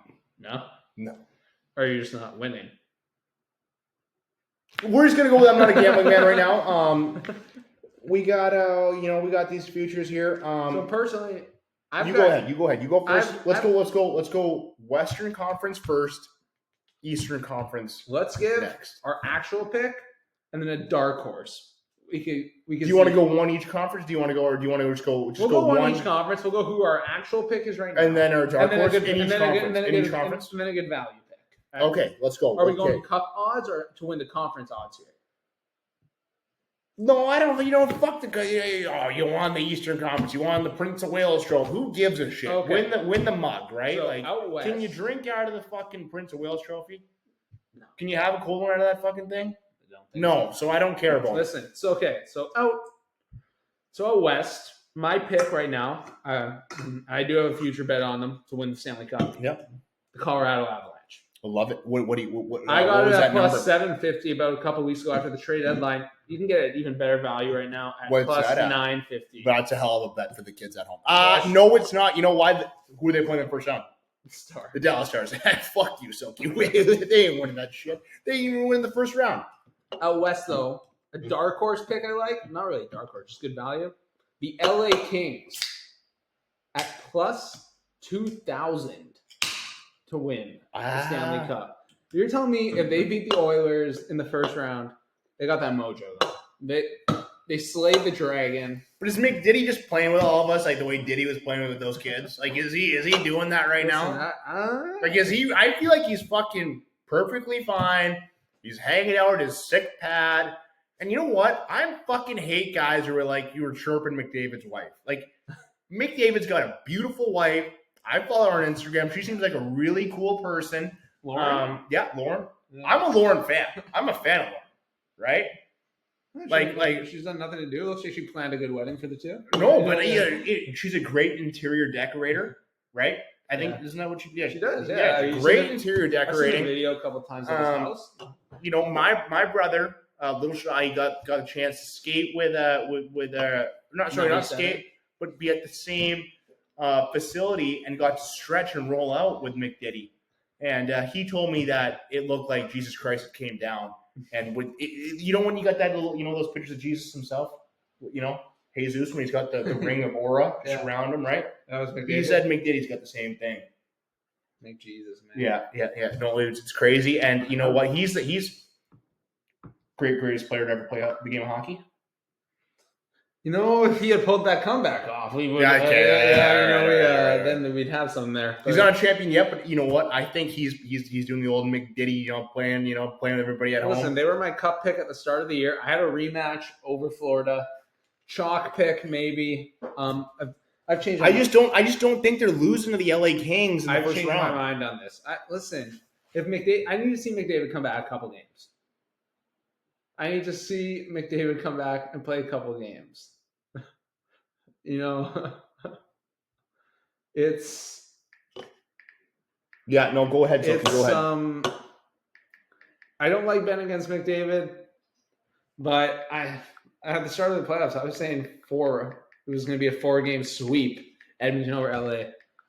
Or you're just not winning? We're just gonna go with I'm not a gambling man right now. We got these futures here. So personally, you go ahead. You go first. Let's go. Western Conference first. Eastern Conference. Let's give next our actual pick and then a dark horse. We can. Do you want to go one each conference? Do you want to just go one each conference? We'll go who our actual pick is right now, and then our dark horse in each conference. And then a good value pick. Right? Okay, let's go. Are we going cup odds or to win the conference odds here? No, I don't. Fuck the. You won the Eastern Conference. You won the Prince of Wales Trophy. Who gives a shit? Okay. Win the mug, right? So out west, can you drink out of the fucking Prince of Wales Trophy? No. Can you have a cold one out of that fucking thing? No. So I don't care about. Listen, it's okay. So out west, my pick right now. I do have a future bet on them to win the Stanley Cup. Yep. The Colorado Avalanche. I love it. What I got it at plus 750 about a couple weeks ago after the trade deadline. You can get an even better value right now at plus 950. But that's a hell of a bet for the kids at home. No, it's not. You know why? Who are they playing in the first round? The Dallas Stars. Fuck you, Silky. They ain't winning that shit. They ain't even win the first round. Out west, though, a dark horse pick I like. Not really a dark horse, just good value. The LA Kings at plus 2,000 to win the Stanley Cup. You're telling me if they beat the Oilers in the first round, they got that mojo though. They slayed the Dragon. But is McDiddy just playing with all of us like the way Diddy was playing with those kids? Like, is he doing that right now? Like, is he? I feel like he's fucking perfectly fine. He's hanging out with his sick pad. And you know what? I fucking hate guys who are like, you were chirping McDavid's wife. Like, McDavid's got a beautiful wife. I follow her on Instagram. She seems like a really cool person. Lauren? Lauren. Yeah. I'm a Lauren fan. I'm a fan of Lauren, right? Like she's done nothing to do. Looks like she planned a good wedding for the two. No, but she's a great interior decorator, right? I think isn't that what she? Yeah, she does. Yeah, great interior decorating. I've seen a video a couple times at his house. My brother, little Shahi, got a chance to skate with not skate, but be at the same facility and got to stretch and roll out with McDiddy. And he told me that it looked like Jesus Christ came down. And when you got that little, those pictures of Jesus himself, Jesus, when he's got the ring of aura around him, right? That was McDiddy. He said McDiddy's got the same thing. Make Jesus, man. Yeah. No, it's crazy. And you know what? He's greatest player to ever play the game of hockey. If he had pulled that comeback off, we would. Then we'd have something there. He's not a champion yet, but you know what? I think he's doing the old McDiddy, playing with everybody at home. Listen, they were my cup pick at the start of the year. I had a rematch over Florida, chalk pick maybe. I've changed. I just don't think they're losing to the LA Kings in the first round. I've changed my mind on this. Listen, If McDavid, I need to see McDavid come back a couple games. I need to see McDavid come back and play a couple games. It's Yeah, no, go ahead, Sophie. Go ahead. I don't like betting against McDavid, but at the start of the playoffs, I was saying it was going to be a 4-game sweep, Edmonton over LA.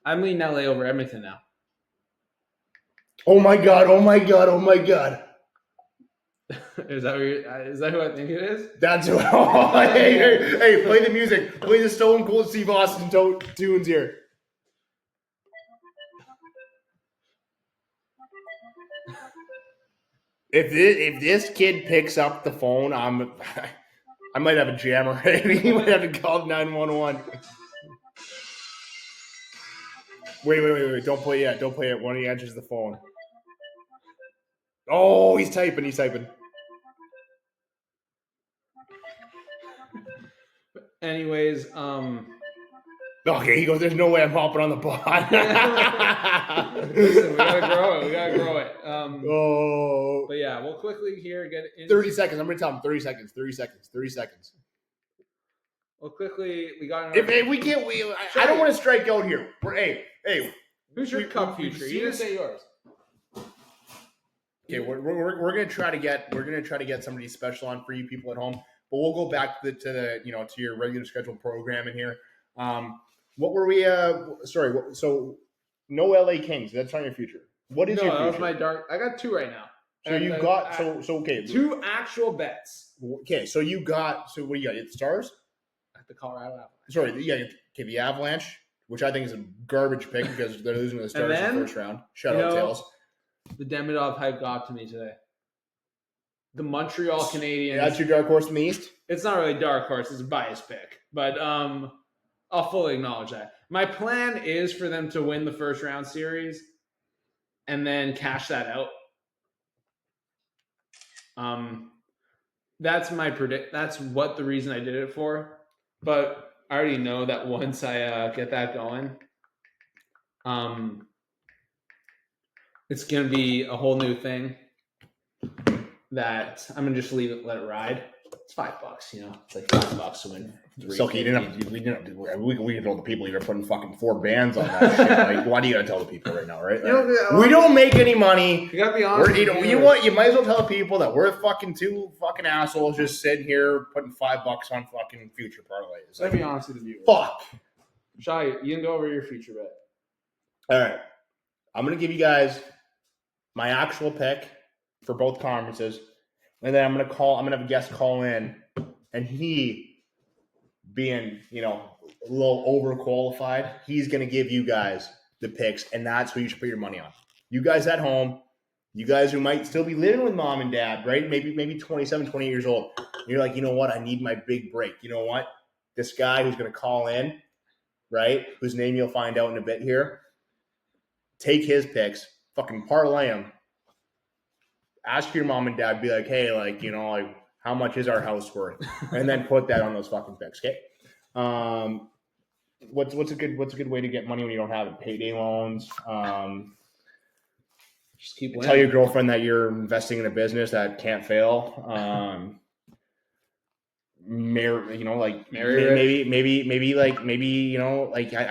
I'm leaning LA over Edmonton now. Oh my god! Oh my god! Oh my god! Is that who I think it is? That's who. Hey, play the music. Play the Stone Cold Steve Austin tunes here. If this kid picks up the phone, I might have a jammer. He might have to call 911. Wait. Don't play yet. Don't play it when he answers the phone. Oh, he's typing. Anyways, okay, he goes, there's no way I'm hopping on the pod. Listen, we gotta grow it. Oh. But yeah, we'll quickly here get in 30 seconds. I'm going to tell him 30 seconds. 30 seconds. Well, quickly, we got I don't want to strike out here. Hey. Who's your cup future? You didn't say yours. Okay, we're gonna try to get somebody special on for you people at home, but we'll go back to your regular scheduled programming here. What were we? So no LA Kings. That's not your future. What is your future? That was my dark. I got 2 right now. So you got okay. 2 actual bets. Okay, so what do you got? The Stars? At the Colorado Avalanche. Sorry, the Avalanche, which I think is a garbage pick because they're losing to the Stars in the first round. Shout out Tails. The Demidov hype got to me today. The Montreal Canadiens. That's your dark horse in the East? It's not really dark horse. It's a biased pick. But I'll fully acknowledge that. My plan is for them to win the first round series and then cash that out. That's what the reason I did it for. But I already know that once I get that going, it's going to be a whole new thing that I'm going to just let it ride. It's $5, It's like $5 to win 3. So we can tell the people you're putting fucking 4 bands on that shit. Like, why do you gotta tell the people right now, right? We don't make any money. You gotta be honest. You might as well tell people that we're fucking 2 fucking assholes just sitting here putting $5 on fucking future parlays. Let me be honest with you. Fuck. Shahi, you can go over your future bet. All right, I'm gonna give you guys my actual pick for both conferences, and then I'm gonna have a guest call in, and he, being a little overqualified, he's gonna give you guys the picks, and that's who you should put your money on. You guys at home, you guys who might still be living with mom and dad, right? Maybe 27, 28 years old. You're like, you know what? I need my big break. You know what? This guy who's gonna call in, right? Whose name you'll find out in a bit here. Take his picks, fucking parlay them. Ask your mom and dad, be like, hey, how much is our house worth? And then put that on those fucking picks, okay? What's a good way to get money when you don't have it? Payday loans. Just keep winning. Tell your girlfriend that you're investing in a business that can't fail. Maybe I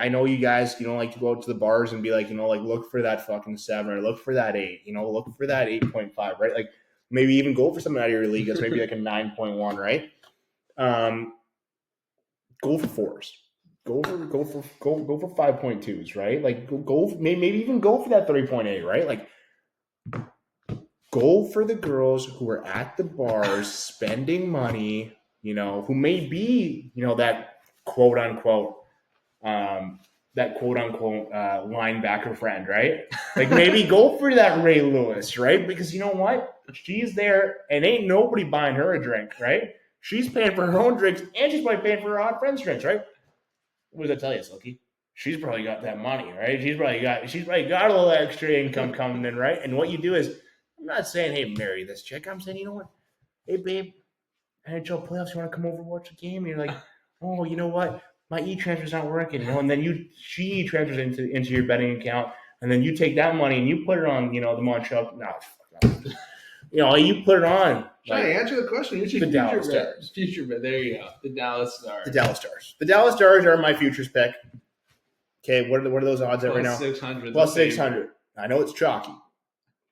know you guys like to go out to the bars and be like look for that fucking 7 or look for that 8, look for that 8.5, right? Like maybe even go for something out of your league that's maybe like a 9.1, right? Go for 4s. Go for 5.2s, right? Like go maybe even go for that 3.8, right? Like go for the girls who are at the bars spending money, who may be, that quote unquote linebacker friend, right? Like maybe go for that Ray Lewis, right? Because you know what? She's there and ain't nobody buying her a drink, right? She's paying for her own drinks and she's probably paying for her own friends' drinks, right? What does that tell you, Silky? She's probably got that money, right? She's probably got a little extra income coming in, right? And what you do is, I'm not saying, hey, marry this chick. I'm saying, you know what? Hey, babe, NHL playoffs, you want to come over and watch a game? And you're like, oh, you know what? My e-transfer's not working, And then she transfers into your betting account And then you take that money and you put it on, the Montreal. No, you put it on. Shahi, answer the question. Who's your the Dallas Stars. Future bet. There you go. The Dallas Stars. The Dallas Stars. The Dallas Stars are my futures pick. Okay, what are those odds at right now? 600. Plus 600. I know it's chalky.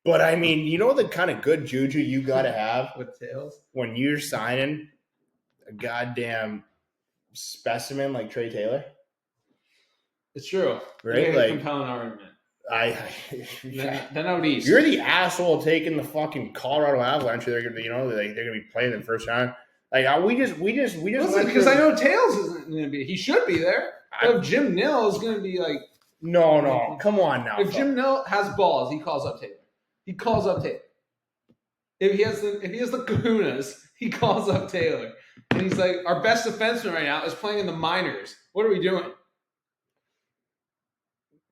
But, I mean, you know the kind of good juju you got to have with tails when you're signing a goddamn specimen like Trey Taylor? It's true. Right? Like, compelling argument. Then out east. You're the asshole taking the fucking Colorado Avalanche. They're gonna, they're gonna be playing in the first round. Like we just listen, because I know Tails isn't gonna be. He should be there. If Jim Nill is gonna be like, no, come on now. If Jim Nill has balls, he calls up Taylor. If he has the kahunas, he calls up Taylor, and he's like, our best defenseman right now is playing in the minors. What are we doing?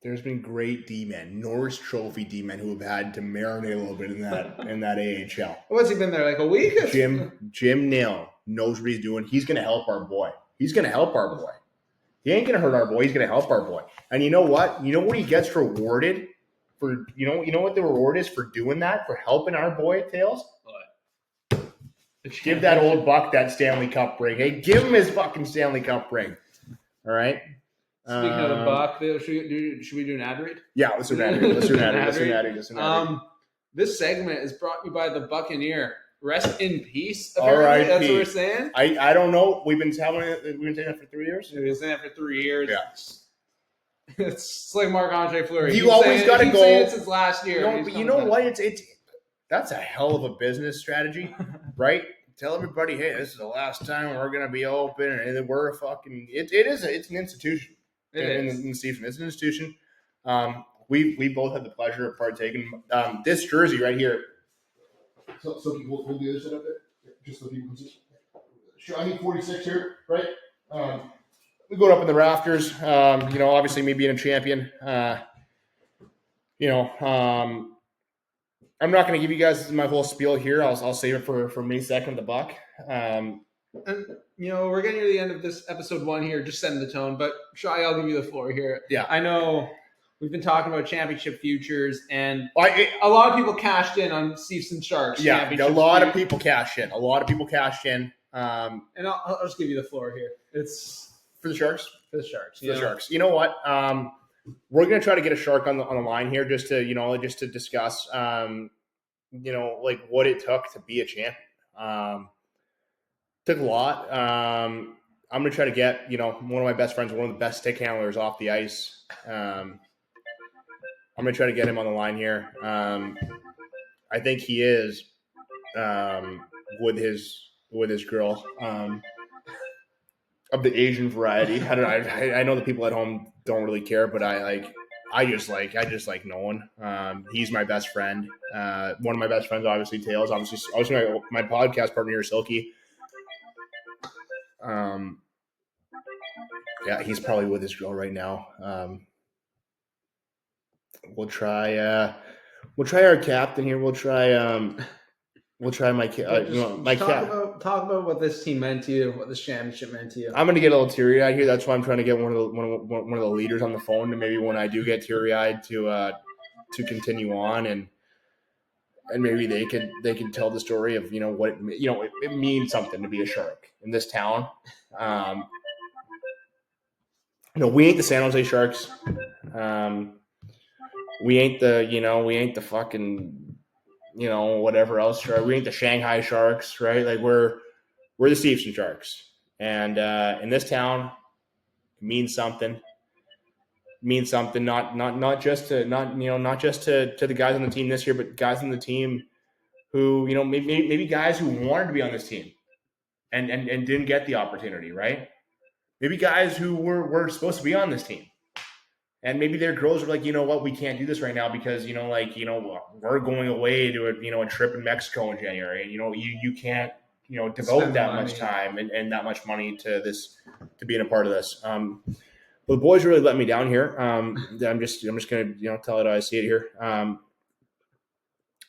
There's been great D-men, Norris Trophy D-men who have had to marinate a little bit in that AHL. What's he been there, like a week? Jim Nill knows what he's doing. He's going to help our boy. He ain't going to hurt our boy. He's going to help our boy. And you know what? You know what he gets rewarded for? You know what the reward is for doing that, for helping our boy Tails? What? Give that old buck that Stanley Cup ring. Hey, give him his fucking Stanley Cup ring. All right? Speaking of the buck, should we do an ad read? Yeah, let's do an ad read. This segment is brought to you by the Buccaneer. Rest in peace. Apparently, that's what we're saying. I don't know. We've been saying that for 3 years. We've been saying that for 3 years. Yeah. It's like Marc-Andre Fleury. You always got to go. Saying it since last year. You know what? It's that's a hell of a business strategy, right? Tell everybody, hey, this is the last time we're gonna be open, and we're a fucking. It's an institution. In the season. It's an institution. We both had the pleasure of partaking. This jersey right here. So we'll do this up there, just so people can see. Shahi 46 here, right? We go up in the rafters. Obviously me being a champion. I'm not going to give you guys my whole spiel here. I'll save it for May 2nd, the buck. And we're getting near the end of this episode 1 here, just setting the tone. But Shahi, I'll give you the floor here. Yeah, I know we've been talking about championship futures, and a lot of people cashed in on Chiefs and Sharks. Yeah, a lot of people cashed in. And I'll just give you the floor here. It's for the Sharks. For the Sharks. For the Sharks. You know what? We're gonna try to get a Shark on the line here, just to discuss, like what it took to be a champion. Took a lot. I'm going to try to get, one of my best friends, one of the best stick handlers off the ice. I'm going to try to get him on the line here. I think he is with his girl of the Asian variety. I know the people at home don't really care, but I just like knowing. He's my best friend. One of my best friends, obviously, Tails. Obviously, my podcast partner here, Silky. Yeah, he's probably with his girl right now. We'll try our captain here. We'll try my cap. Talk about what this team meant to you, what this championship meant to you. I'm gonna get a little teary eyed here. That's why I'm trying to get one of the leaders on the phone, and maybe when I do get teary eyed to continue on and maybe they could tell the story of what it means something to be a Shark in this town. We ain't the San Jose Sharks. We ain't the fucking whatever else Shark. We ain't the Shanghai Sharks, right? Like we're the Stevenson Sharks, and in this town, it means something. Means something, not just to the guys on the team this year, but guys on the team who maybe guys who wanted to be on this team and didn't get the opportunity, right? Maybe guys who were supposed to be on this team, and maybe their girls were like, you know what, we can't do this right now because we're going away to a trip in Mexico in January, and you can't devote that much time and that much money to this, to being a part of this. Well, the boys really let me down here. I'm just gonna tell it how I see it here. I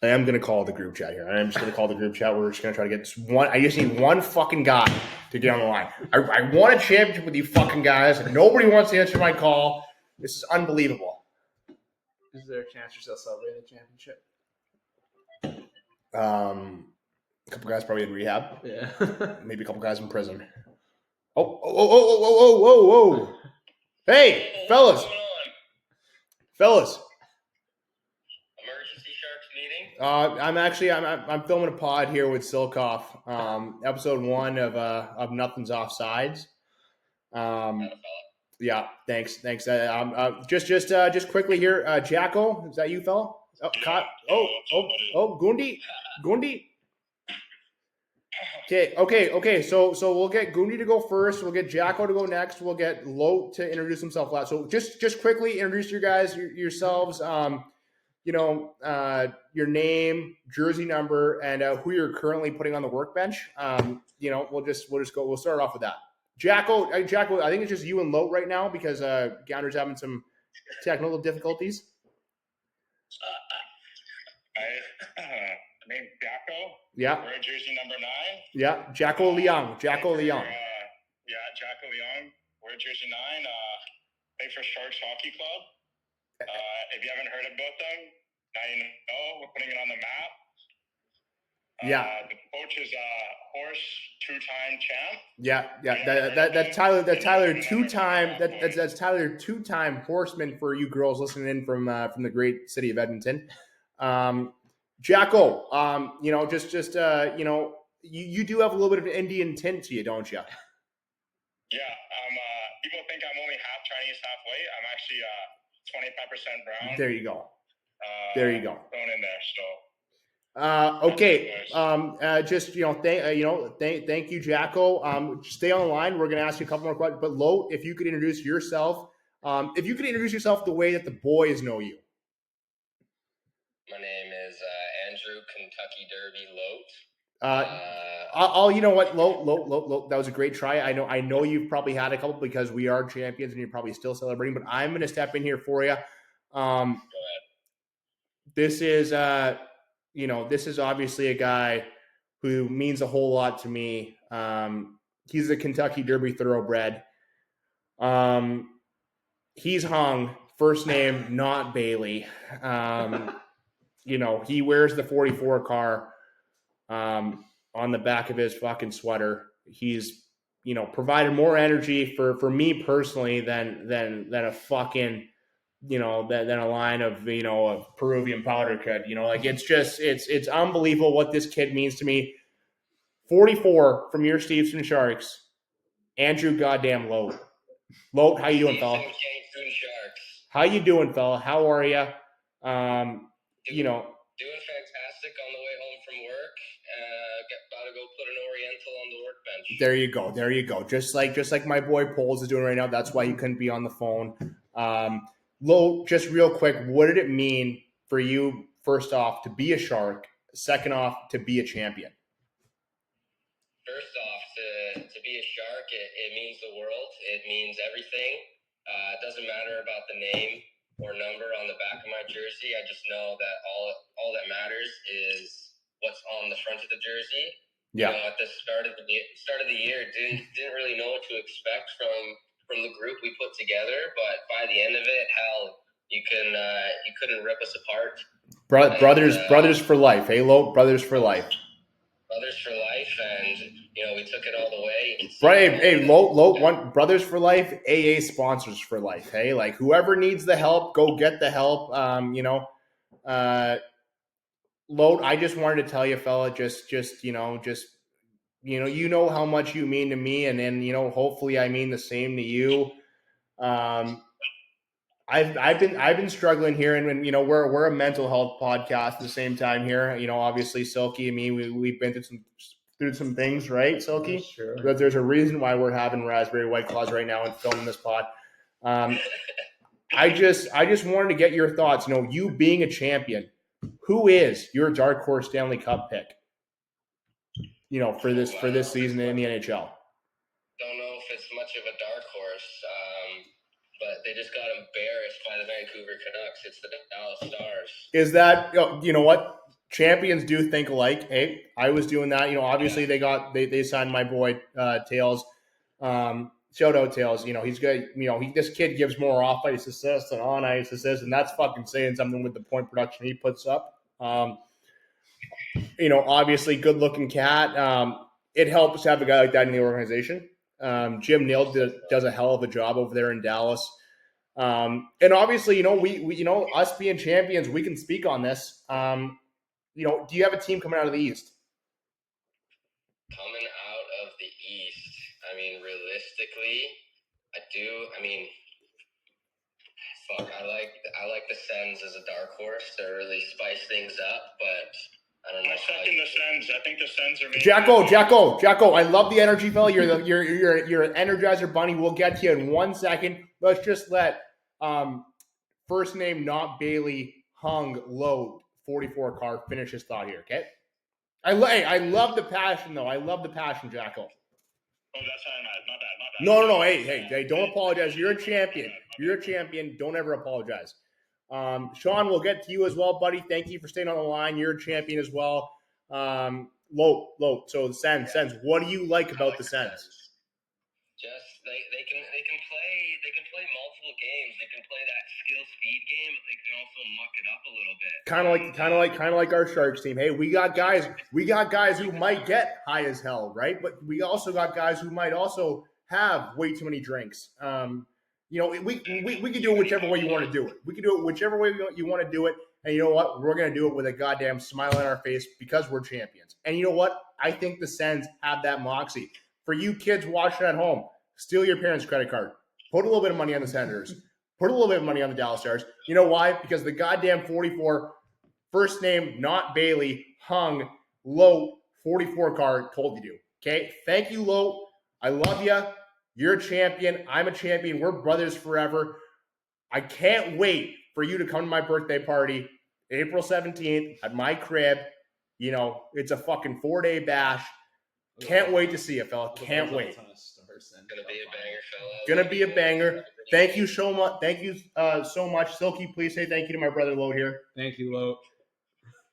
am gonna call the group chat here. I'm just gonna call the group chat. We're just gonna try to get this one. I just need one fucking guy to get on the line. I want a championship with you fucking guys, and nobody wants to answer my call. This is unbelievable. Is there a chance you're still celebrating the championship? A couple guys probably in rehab. Yeah. Maybe a couple guys in prison. Oh. Hey, fellas. Emergency Sharks meeting? I'm filming a pod here with Silkoff. Episode 1 of Nothing's Offsides. Yeah, thanks. Just quickly here, Jacko, is that you, fella? Gundi. Okay. So we'll get Gundi to go first. We'll get Jacko to go next. We'll get Lote to introduce himself last. So just quickly introduce yourselves. Your name, jersey number, and who you're currently putting on the workbench. We'll start off with that. Jacko, I think it's just you and Lote right now because Gounder's having some technical difficulties. Name's Jacko. Yeah. We're at jersey number 9. Yeah, Jacko Leong. Jacko Leong. We're at jersey 9. Thanks for Sharks Hockey Club. If you haven't heard about them, now you know. We're putting it on the map. The coach is Horse, 2-time champ. Yeah. That's Tyler, 2-time. That's Tyler, 2-time horseman for you girls listening in from the great city of Edmonton. Jacko, you do have a little bit of an Indian tint to you, don't you? Yeah. People think I'm only half Chinese, half white. I'm actually 25% brown. There you go. Thrown in there, so. Okay. Thank you, Jacko. Stay on the line. We're going to ask you a couple more questions. But Lote, if you could introduce yourself, the way that the boys know you. My name is Andrew Kentucky Derby Lote. You know what, Lote, that was a great try. I know you've probably had a couple because we are champions and you're probably still celebrating. But I'm going to step in here for you. Go ahead. This is obviously a guy who means a whole lot to me. He's a Kentucky Derby thoroughbred. He's hung, first name, not Bailey. He wears the 44 car on the back of his fucking sweater. He's, provided more energy for me personally than a fucking, than a line of, a Peruvian powder could. It's unbelievable what this kid means to me. 44 from your Stevenson Sharks, Andrew goddamn Lote. Lote, how you doing, fella? How you doing, fella? How are you? Doing fantastic on the way home from work. Got to go put an Oriental on the workbench. There you go. Just like my boy Poles is doing right now. That's why he couldn't be on the phone. Lote, just real quick, what did it mean for you, first off, to be a Shark? Second off, to be a champion? First off, to be a Shark, it means the world. It means everything. It doesn't matter about the name or number on the back of my jersey. I just know that all that matters is what's on the front of the jersey. Yeah. At the start of the year, didn't really know what to expect from the group we put together, but by the end of it, hell, you couldn't rip us apart. Brothers for life. Hey, Lote, brothers for life. Brothers for life, and we took it all the way. Hey, Lote, one brothers for life, AA sponsors for life. Hey, like whoever needs the help, go get the help. Lote, I just wanted to tell you, fella, you know how much you mean to me, and then hopefully I mean the same to you. I've been struggling here, and we're a mental health podcast at the same time here. Obviously Silky and me, we've been through some things, right, Silky? Sure. But there's a reason why we're having raspberry white claws right now and filming this pod. I just wanted to get your thoughts. You being a champion, who is your dark horse Stanley Cup pick? For this season in the NHL. Don't know if it's much of a dark horse, but they just got embarrassed by the Vancouver Canucks. It's the Dallas Stars. Is that you know what? Champions do think alike. Hey, I was doing that. Obviously they signed my boy Tails. shout out Tails. He's good. This kid gives more off ice assists than on ice assists, and that's fucking saying something with the point production he puts up. Obviously, good looking cat. It helps to have a guy like that in the organization. Jim Neal does a hell of a job over there in Dallas. And obviously, we us being champions, we can speak on this. Do you have a team coming out of the East? Coming out of the East, I mean, realistically, I do. I mean, fuck, I like the Sens as a dark horse to really spice things up, but I don't know. I second the Sens. I think the Sens are Jacko. I love the energy, fella. You're an energizer bunny. We'll get to you in 1 second. Let's just let first name not Bailey Hung Low 44 car finish his thought here. Okay. I love the passion though. I love the passion, Jacko. Oh, that's how I'm at. My bad. No. Hey, don't apologize. You're a champion. You're a champion. Don't ever apologize. Sean, we'll get to you as well, buddy. Thank you for staying on the line. You're a champion as well. Low. So the Sens. What do you like about the Sens? Just they can play multiple games. They can play that skill speed game, but they can also muck it up a little bit. Kind of like our Sharks team. Hey, we got guys who might get high as hell, right? But we also got guys who might also have way too many drinks. We can do it whichever way you want to do it. We can do it whichever way you want to do it. And you know what? We're going to do it with a goddamn smile on our face because we're champions. And you know what? I think the Sens have that moxie. For you kids watching at home, steal your parents' credit card. Put a little bit of money on the Senators. Put a little bit of money on the Dallas Stars. You know why? Because the goddamn 44 first name, not Bailey, Hung Low 44 card told you to. Okay? Thank you, Low. I love you. You're a champion. I'm a champion. We're brothers forever. I can't wait for you to come to my birthday party, April 17th at my crib. It's a fucking 4-day bash. Can't wait to see you, fella. Can't wait. Gonna be a banger, fella. Gonna be a banger. Thank you so much. Thank you so much. Silky, please say thank you to my brother Load here. Thank you, Lo.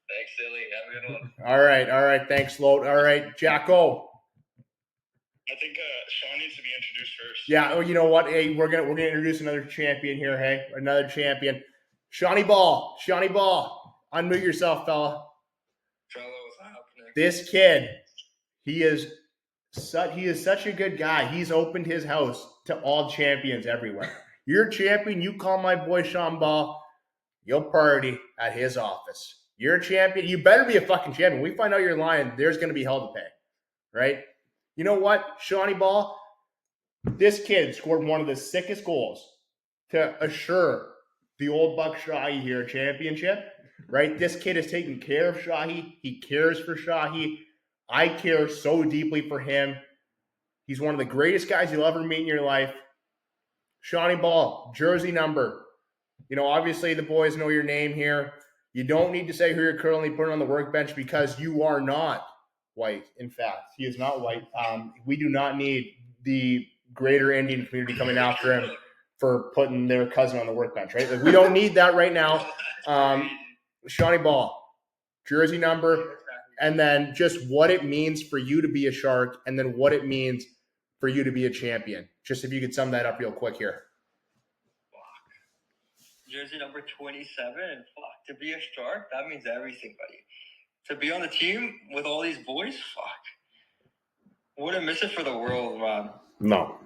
Thanks, Silly. Have a good one. All right. Thanks, Load. All right, Jacko. I think Sean needs to be introduced first. Yeah. Oh, you know what? Hey, we're gonna introduce another champion here. Hey, another champion. Shawnee Ball. Unmute yourself, fella. Trello, what's happening? This kid, he is such a good guy. He's opened his house to all champions everywhere. You're a champion. You call my boy Sean Ball. You'll party at his office. You're a champion. You better be a fucking champion. We find out you're lying, there's going to be hell to pay, right? You know what, Shawnee Ball? This kid scored one of the sickest goals to assure the old Buck Shahi here a championship, right? This kid is taking care of Shahi. He cares for Shahi. I care so deeply for him. He's one of the greatest guys you'll ever meet in your life. Shawnee Ball, jersey number. Obviously the boys know your name here. You don't need to say who you're currently putting on the workbench because you are not white. In fact, he is not white. We do not need the greater Indian community coming after him for putting their cousin on the workbench, right? Like, we don't need that right now. Shawnee Ball, jersey number, and then just what it means for you to be a Shark, and then what it means for you to be a champion. Just if you could sum that up real quick here. Jersey number 27. Fuck, to be a Shark, that means everything, buddy. To be on the team with all these boys, fuck. Wouldn't miss it for the world, Rob. No,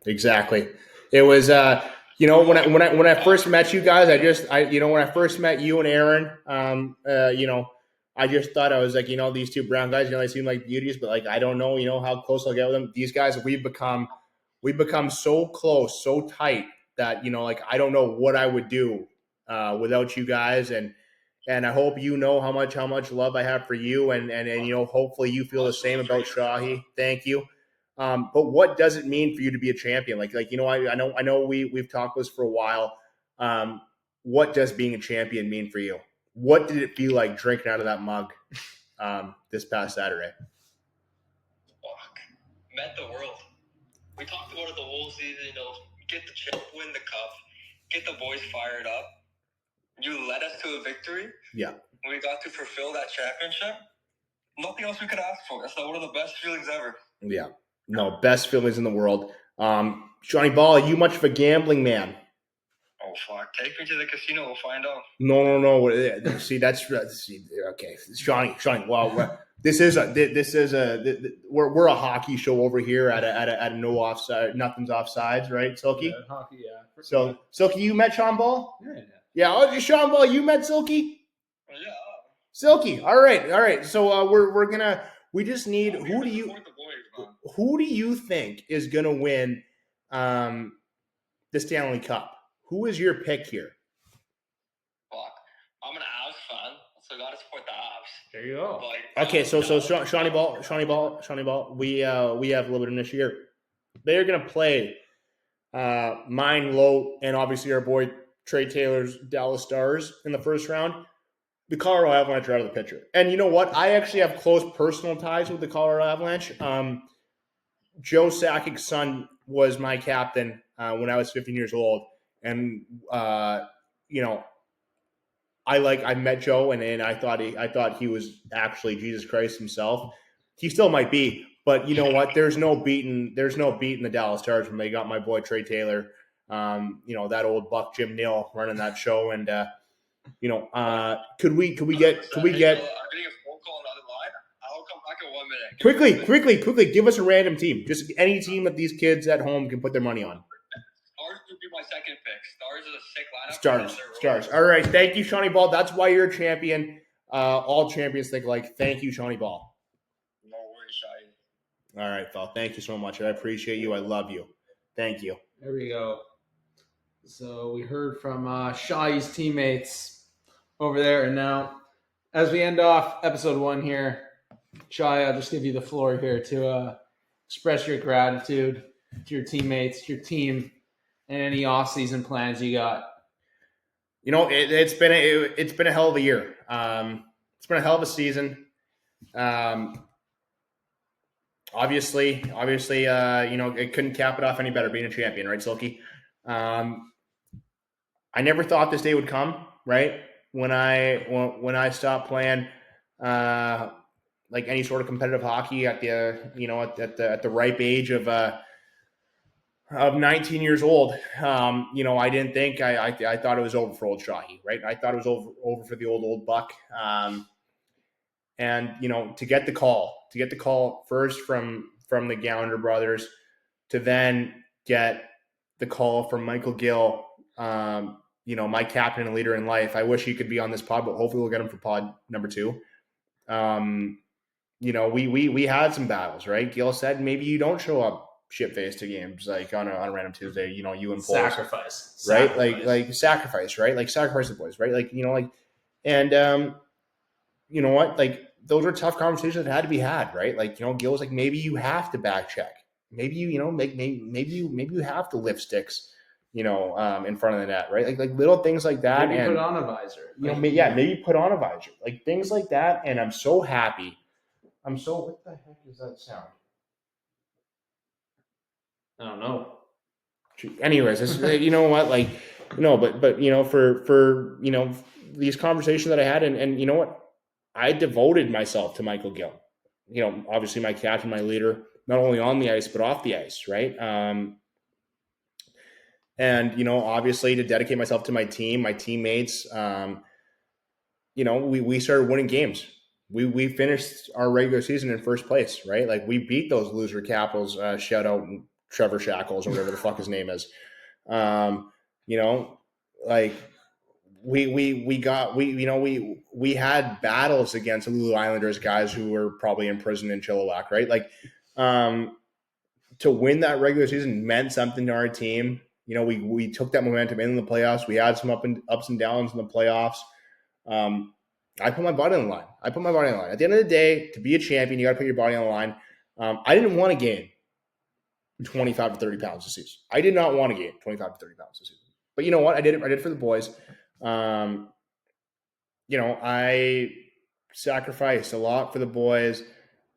exactly. It was, when I first met you guys, when I first met you and Aaron, I just thought I was like, these two brown guys, they seem like beauties, but like, I don't know, how close I'll get with them. These guys, we've become so close, so tight that, I don't know what I would do without you guys. And I hope how much love I have for you, and hopefully you feel the same about Shahi. Thank you. But what does it mean for you to be a champion? I know we've talked this for a while. What does being a champion mean for you? What did it feel like drinking out of that mug this past Saturday? Fuck. Meant the world. We talked about it the whole season, get the chip, win the cup, get the boys fired up. You led us to a victory. Yeah. We got to fulfill that championship. Nothing else we could ask for. That's one of the best feelings ever. Yeah. No, best feelings in the world. Johnny Ball, are you much of a gambling man? Oh fuck! Take me to the casino. We'll find out. No. See, okay, Shawnee. Well, we're a hockey show over here at a no offside, nothing's offsides, right, Silky? Yeah, hockey, yeah. So, Silky, you met Sean Ball? Yeah. Yeah, Sean Ball, you met Silky? Yeah. Silky, all right. So we just need We who do you support the boys, man. who do you think is gonna win the Stanley Cup? Who is your pick here? Fuck. I'm an Avs fan, so gotta support the Avs. There you go. But, Okay, so Shawnee Ball, we have a little bit of an issue here. They are gonna play mine, Low, and obviously our boy Trey Taylor's Dallas Stars in the first round. The Colorado Avalanche are out of the picture. And you know what? I actually have close personal ties with the Colorado Avalanche. Joe Sakic's son was my captain when I was 15 years old. And, I met Joe and I thought he was actually Jesus Christ himself. He still might be. But you know what? There's no beating the Dallas Stars when they got my boy Trey Taylor, that old buck Jim Neal running that show. And, could we get I'm getting a phone call on the other line. I'll come back in 1 minute. quickly give us a random team, just any team that these kids at home can put their money on. Stars would be my second pick. Stars is a sick lineup. Stars. All right, thank you, Shawnee Ball. That's why you're a champion. All champions think alike. Thank you, Shawnee Ball. No worries, Shahi. All right, Phil. Thank you so much. I appreciate you. I love you. Thank you. There we go. So we heard from Shahi's teammates over there. And now, as we end off episode 1 here, Shahi, I'll just give you the floor here to express your gratitude to your teammates, your team, and any off-season plans you got. It's been a hell of a year. It's been a hell of a season. Obviously, it couldn't cap it off any better being a champion, right, Silky? I never thought this day would come, right? When I stopped playing, like any sort of competitive hockey at the ripe age of 19 years old, I didn't think I thought it was over for old Shahi, right? I thought it was over for the old buck. And to get the call first from the Gallagher brothers, to then get the call from Michael Gill, my captain and leader in life. I wish he could be on this pod, but hopefully we'll get him for pod number 2. We had some battles, right? Gill said maybe you don't show up shit-faced to games like on a random Tuesday. You and Paul, Sacrifice, right? Like sacrifice, right? Like sacrifice the boys, right? And you know what? Like those are tough conversations that had to be had, right? Like Gill was like, maybe you have to back check. Maybe maybe you have to lift sticks. In front of the net, right? Like little things like that. Maybe and put on a visor. Maybe put on a visor. Like things like that. And I'm so happy. What the heck is that sound? I don't know. Anyways, it's, you know what? Like, no, but for these conversations that I had, and you know what? I devoted myself to Michael Gill. Obviously my captain, my leader, not only on the ice, but off the ice, right? And, obviously to dedicate myself to my team, my teammates, we started winning games. We finished our regular season in first place, right? Like we beat those loser Capitals, shout out Trevor Shackles or whatever the fuck his name is. Like we had battles against the Lulu Islanders guys who were probably in prison in Chilliwack, right? Like, to win that regular season meant something to our team. We took that momentum in the playoffs. We had some ups and downs in the playoffs. I put my body on the line. At the end of the day, to be a champion, you got to put your body on the line. I didn't want to gain 25 to 30 pounds this season. I did not want to gain 25 to 30 pounds this season. But you know what? I did it. I did it for the boys. I sacrificed a lot for the boys.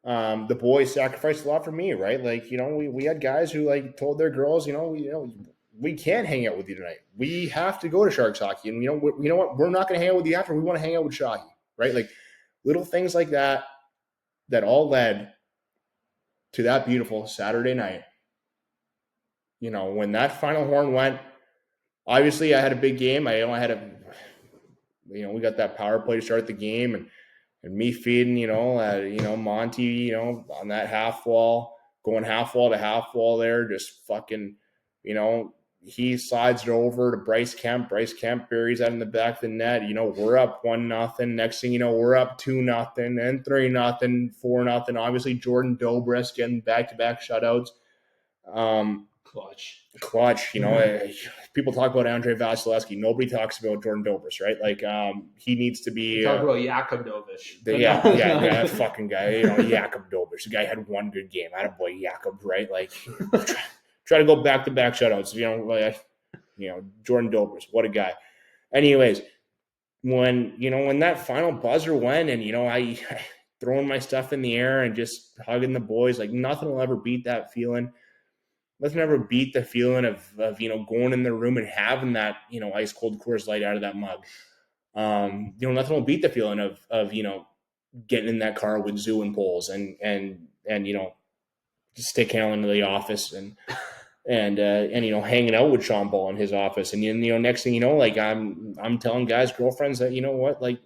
The boys sacrificed a lot for me, right? Like, we had guys who like told their girls, we can't hang out with you tonight. We have to go to Sharks hockey. And you know what? We're not going to hang out with you after. We want to hang out with Shahi, right? Like little things like that all led to that beautiful Saturday night when that final horn went, obviously I had a big game. I had a, we got that power play to start the game, and me feeding, Monty, on that half wall, going half wall to half wall there, just fucking, he slides it over to Bryce Kemp. Bryce Kemp buries that in the back of the net. We're up 1-0. Next thing you know, we're up 2-0, then 3-0, 4-0. Obviously, Jordan Dobris getting back-to-back shutouts. Clutch. People talk about Andrei Vasilevsky. Nobody talks about Jordan Dobris, right? Like, he needs to be. Talk about Jakub Dovish. Yeah, that fucking guy. Jakub Dobris. The guy had one good game. Attaboy Jakub, right? Like, try to go back-to-back shutouts. Jordan Dobris, what a guy. Anyways, when that final buzzer went, and I throwing my stuff in the air and just hugging the boys, like nothing will ever beat that feeling. Nothing ever beat the feeling of going in the room and having that ice cold Coors Light out of that mug. Nothing will beat the feeling of getting in that car with Zoo and Poles and just stick handling to the office and hanging out with Sean Ball in his office. And next thing you know, like I'm telling guys, girlfriends that like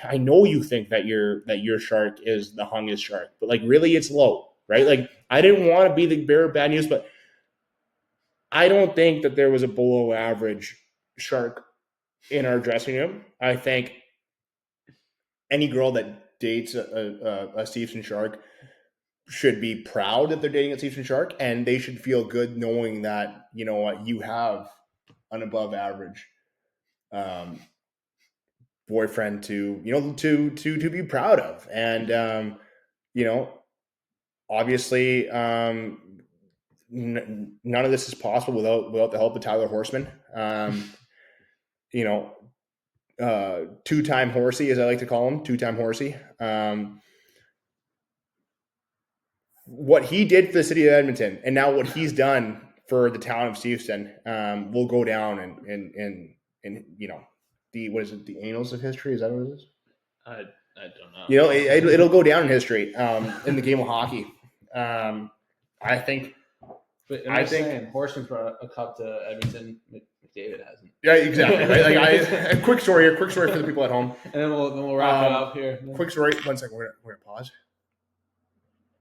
I know you think that your shark is the hungest shark, but like really it's low. Right? Like, I didn't want to be the bearer of bad news, but I don't think that there was a below average shark in our dressing room. I think any girl that dates a Stevenson shark should be proud that they're dating a Stevenson shark, and they should feel good knowing that, you have an above average boyfriend to be proud of. And, obviously, none of this is possible without the help of Tyler Horseman. Two-time horsey, as I like to call him, two-time horsey. What he did for the city of Edmonton, and now what he's done for the town of Steveston, will go down in what is it, the annals of history? Is that what it is? I don't know. It'll go down in history in the game of hockey. I think. But I think Horseman's brought a cup to Edmonton. McDavid hasn't. Yeah, exactly. Right? A quick story here. Quick story for the people at home. And then we'll wrap it up here. Quick story. 1 second. We're gonna pause.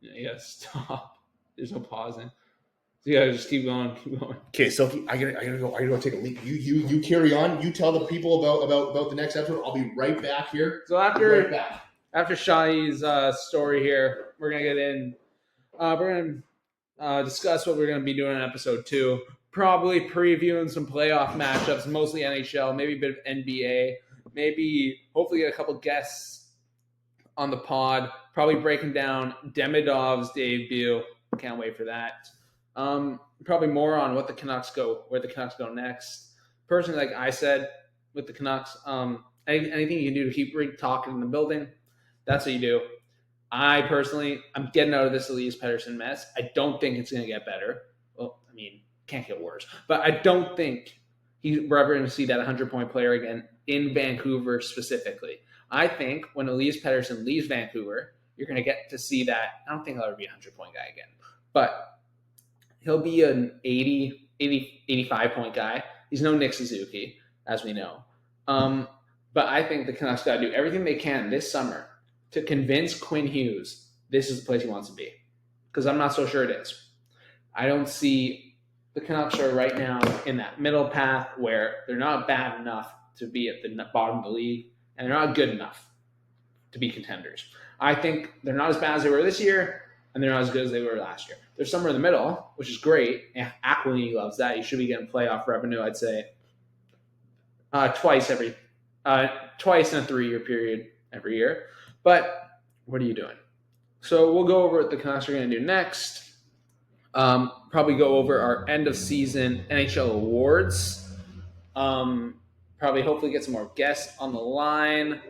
Yeah, you gotta stop. There's no pausing. So you gotta just keep going. Okay, so I gotta go take a leak. You carry on. You tell the people about the next episode. I'll be right back here. So after Shahi's story here, we're gonna get in. We're gonna discuss what we're gonna be doing in episode 2. Probably previewing some playoff matchups, mostly NHL, maybe a bit of NBA, maybe hopefully get a couple guests on the pod. Probably breaking down Demidov's debut. Can't wait for that. Probably more on where the Canucks go next. Personally, like I said, with the Canucks, anything you can do to keep talking in the building, that's what you do. I'm getting out of this Elias Pettersson mess. I don't think it's going to get better. Well, I mean, can't get worse. But I don't think we're ever going to see that 100-point player again in Vancouver specifically. I think when Elias Pettersson leaves Vancouver, you're going to get to see that. I don't think he'll ever be a 100-point guy again. But he'll be an 80, 85-point guy. He's no Nick Suzuki, as we know. But I think the Canucks got to do everything they can this summer to convince Quinn Hughes this is the place he wants to be. Because I'm not so sure it is. I don't see the Canucks are right now in that middle path where they're not bad enough to be at the bottom of the league, and they're not good enough to be contenders. I think they're not as bad as they were this year, and they're not as good as they were last year. They're somewhere in the middle, which is great. And Aquilini loves that. You should be getting playoff revenue, I'd say, twice in a 3-year period every year. But what are you doing? So we'll go over what the Canucks are going to do next. Probably go over our end of season NHL awards. Probably hopefully get some more guests on the line.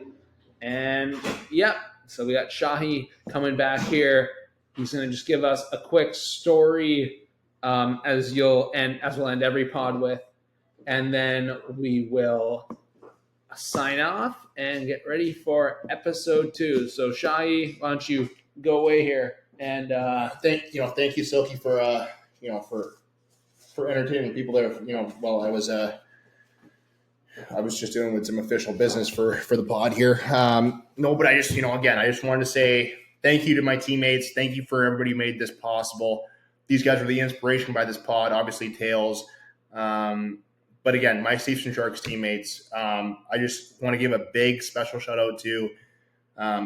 And so we got Shahi coming back here. He's going to just give us a quick story as we'll end every pod with. And then we will sign off and get ready for episode 2. So Shahi, why don't you go away here and thank you, Silky, for for entertaining people there. While I was just dealing with some official business for the pod here. No, but I just again I just wanted to say thank you to my teammates. Thank you for everybody who made this possible. These guys were the inspiration by this pod. Obviously, Tails. But again, my Leafs and Sharks teammates, I just want to give a big special shout out to,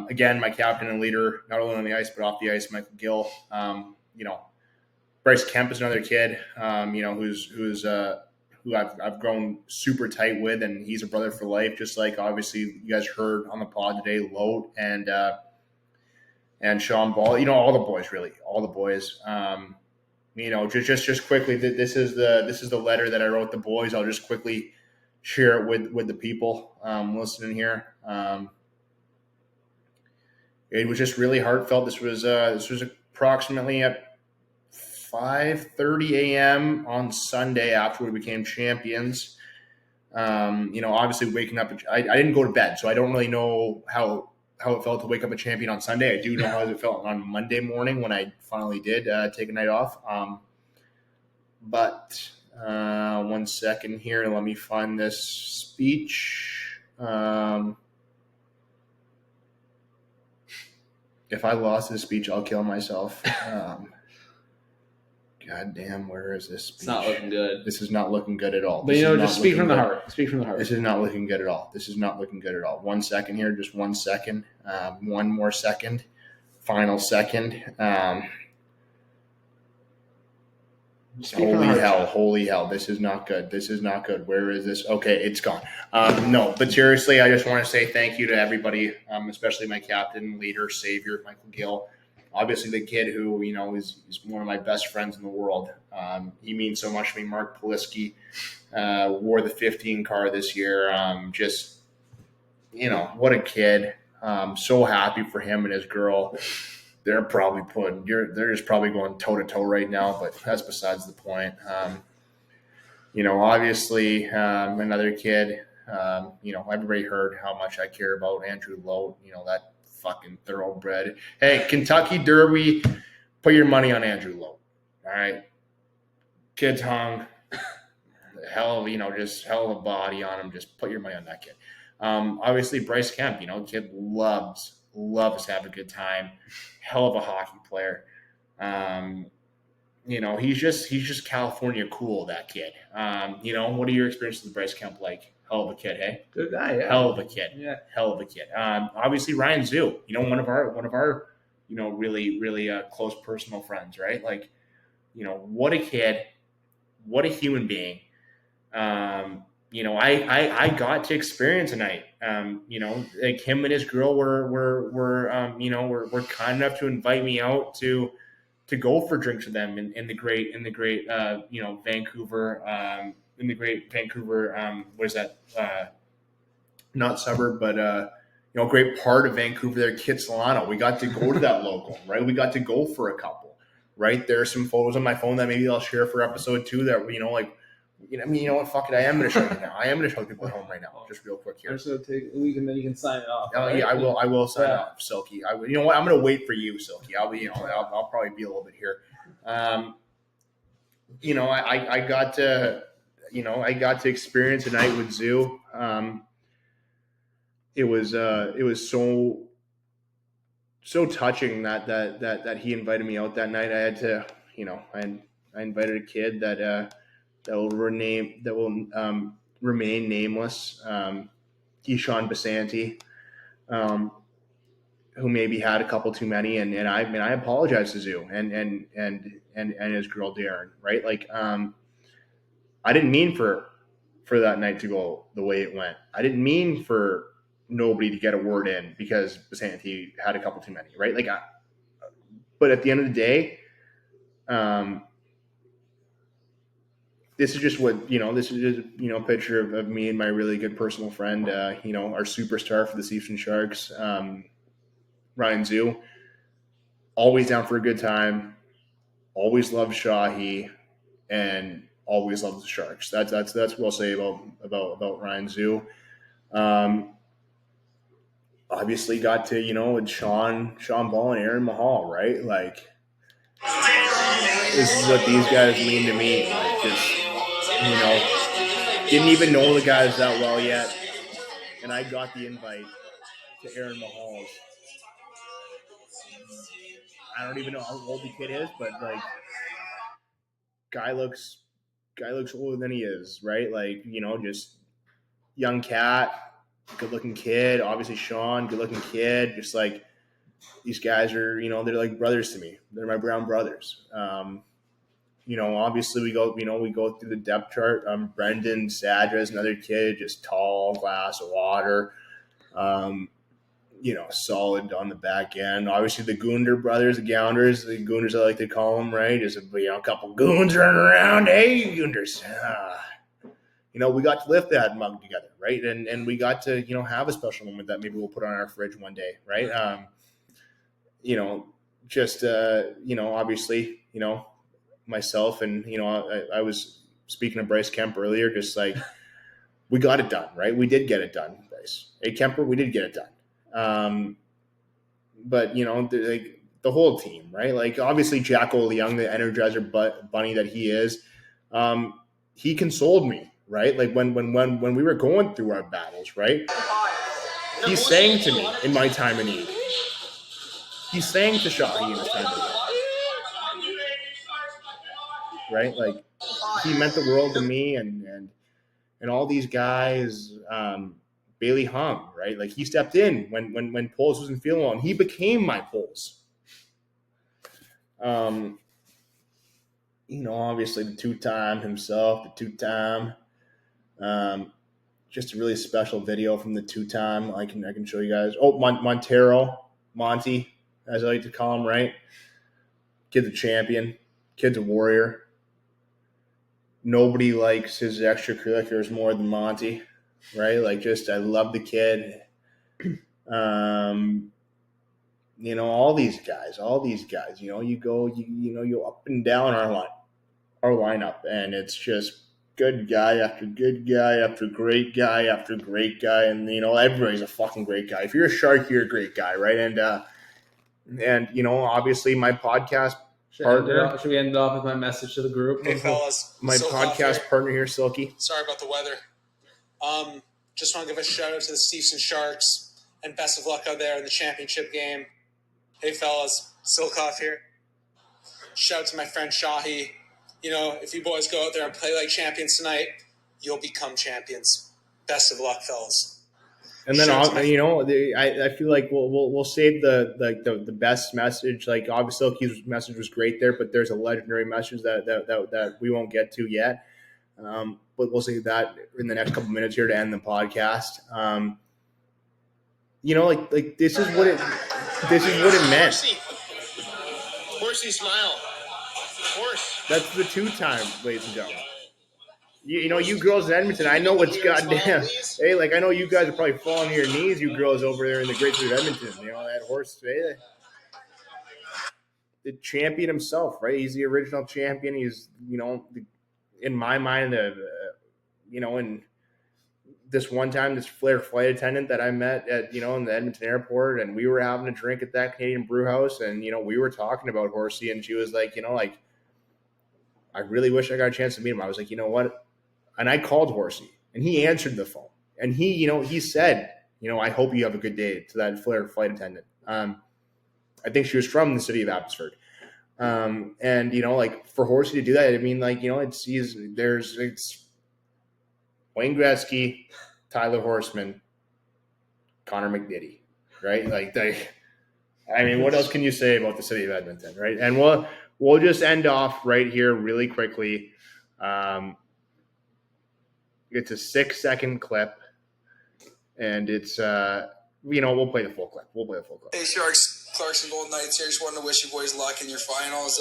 again, my captain and leader, not only on the ice, but off the ice, Michael Gill. Bryce Kemp is another kid, who I've grown super tight with, and he's a brother for life, just like obviously you guys heard on the pod today, Lote and Sean Ball, all the boys, really, all the boys. Just quickly, this is the letter that I wrote the boys. I'll just quickly share it with the people listening here. It was just really heartfelt. This was approximately at 5:30 a.m. on Sunday after we became champions. Obviously waking up, I didn't go to bed, so I don't really know how it felt to wake up a champion on Sunday. I do know how it felt on Monday morning when I finally did take a night off. But 1 second here. Let me find this speech. If I lost this speech, I'll kill myself. God damn, where is this speech? It's not looking good. This is not looking good at all. But just speak from the heart. Speak from the heart. This is not looking good at all. 1 second here, just 1 second. One more second. Final second. Holy hell. This is not good. Where is this? Okay, it's gone. No, but seriously, I just want to say thank you to everybody, especially my captain, leader, savior, Michael Gill. Obviously, the kid who, is one of my best friends in the world. He means so much to me. Mark Poliski wore the 15 car this year. What a kid. So happy for him and his girl. They're just probably going toe to toe right now, but that's besides the point. Obviously, another kid. Everybody heard how much I care about Andrew Lote. That fucking thoroughbred. Hey, Kentucky Derby, put your money on Andrew Lote. All right, kid's hung. Just hell of a body on him. Just put your money on that kid. Obviously, Bryce Kemp. Kid loves to have a good time. Hell of a hockey player. He's just California cool, that kid. What are your experiences with Bryce Kemp like? Hell of a kid, hey? Good guy, yeah. Hell of a kid. Yeah. Hell of a kid. Obviously Ryan Zhu, one of our really, really close personal friends, right? Like, what a kid, what a human being. I got to experience a night. Like him and his girl were kind enough to invite me out to go for drinks with them in the great Vancouver, what is that? Not suburb, but great part of Vancouver there, Kitsilano. We got to go to that local, right? We got to go for a couple, right? There are some photos on my phone that maybe I'll share for episode 2 that what? Fuck it. I am going to show you now. I am going to show people at home right now, just real quick here. I'm just going to take a week and then you can sign it off. Oh right? Yeah, I will. I will sign off, Silky. You know what? I'm going to wait for you, Silky. I'll be. I'll probably be a little bit here. I got to. I got to experience a night with Zoo. It was so touching that he invited me out that night. I had to. I invited a kid that will remain nameless. Ishan Basanti, who maybe had a couple too many, and I apologize to Zoo and his girl Darren, right? Like, I didn't mean for that night to go the way it went. I didn't mean for nobody to get a word in because Basanti had a couple too many, right? Like, but at the end of the day, this is just what, this is just, a picture of me and my really good personal friend, our superstar for the Leafs and Sharks, Ryan Zhu. Always down for a good time, always loved Shahi, and always loves the Sharks. That's what I'll say about Ryan Zhu. Obviously got to, with Sean Ball and Aaron Mahal, right? Like, this is what these guys mean to me. Like, just, didn't even know the guys that well yet. And I got the invite to Aaron Mahal's. I don't even know how old the kid is, but like, guy looks older than he is, right? Like, just young cat, good looking kid. Obviously, Sean, good looking kid. Just like, these guys are, they're like brothers to me. They're my brown brothers. Obviously we go through the depth chart. Brendan Sadra's another kid, just tall, glass of water. Solid on the back end. Obviously the Goonder brothers, the Gounders, I like to call them, right? Just a couple goons running around. Hey, Goonders. We got to lift that mug together, right? And we got to, have a special moment that maybe we'll put on our fridge one day, right? Obviously, myself and, I was speaking to Bryce Kemp earlier, just like, we got it done, right? We did get it done, Bryce. Hey, Kemper, we did get it done. But, the whole team, right? Like, obviously, Jacko Young, the Energizer bunny that he is, he consoled me, right? Like, when we were going through our battles, right? He sang to me in my time of need. He sang to Shahi in his time of need. Right? Like, he meant the world to me and all these guys, Bailey Hung, right? Like, he stepped in when Poles wasn't feeling well, and he became my Poles. Obviously the two-time himself, just a really special video from the two-time. I can show you guys. Oh, Monty, as I like to call him, right? Kid's a champion. Kid's a warrior. Nobody likes his extracurriculars more than Monty, right? Like, just, I love the kid. All these guys, you go up and down our lineup, and it's just good guy after good guy after great guy after great guy. And, everybody's a fucking great guy. If you're a Shark, you're a great guy, right? And obviously my podcast partner. Should we end it off with my message to the group? Hey, fellas. My podcast partner here, Silky. Sorry about the weather. Just want to give a shout out to the Stevenson Sharks, and best of luck out there in the championship game. Hey, fellas. Silkoff here. Shout out to my friend Shahi. If you boys go out there and play like champions tonight, you'll become champions. Best of luck, fellas. And then, I feel like we'll save the best message. Like, obviously, Silky's message was great there, but there's a legendary message that we won't get to yet. But we'll save that in the next couple minutes here to end the podcast. This is what it meant. Horsey smile. Horse. That's the two-time, ladies and gentlemen. You girls in Edmonton, I know what's goddamn. Hey, like, I know you guys are probably falling to your knees, you girls over there in the great city of Edmonton. That horse, the champion himself, right? He's the original champion. He's, in my mind, in this one time, this Flair flight attendant that I met at, in the Edmonton airport, and we were having a drink at that Canadian brew house, and, we were talking about Horsey, and she was like, I really wish I got a chance to meet him. I was like, you know what? And I called Horsey, and he answered the phone. And he, he said, I hope you have a good day to that Flair flight attendant. I think she was from the city of Abbotsford. And, for Horsey to do that, I mean, it's Wayne Gretzky, Tyler Horseman, Connor McNitty, right? What else can you say about the city of Edmonton, right? And we'll just end off right here really quickly. It's a 6-second clip, and it's we'll play the full clip. Hey, Sharks, Clarkson Golden Knights here. Just wanted to wish you boys luck in your finals.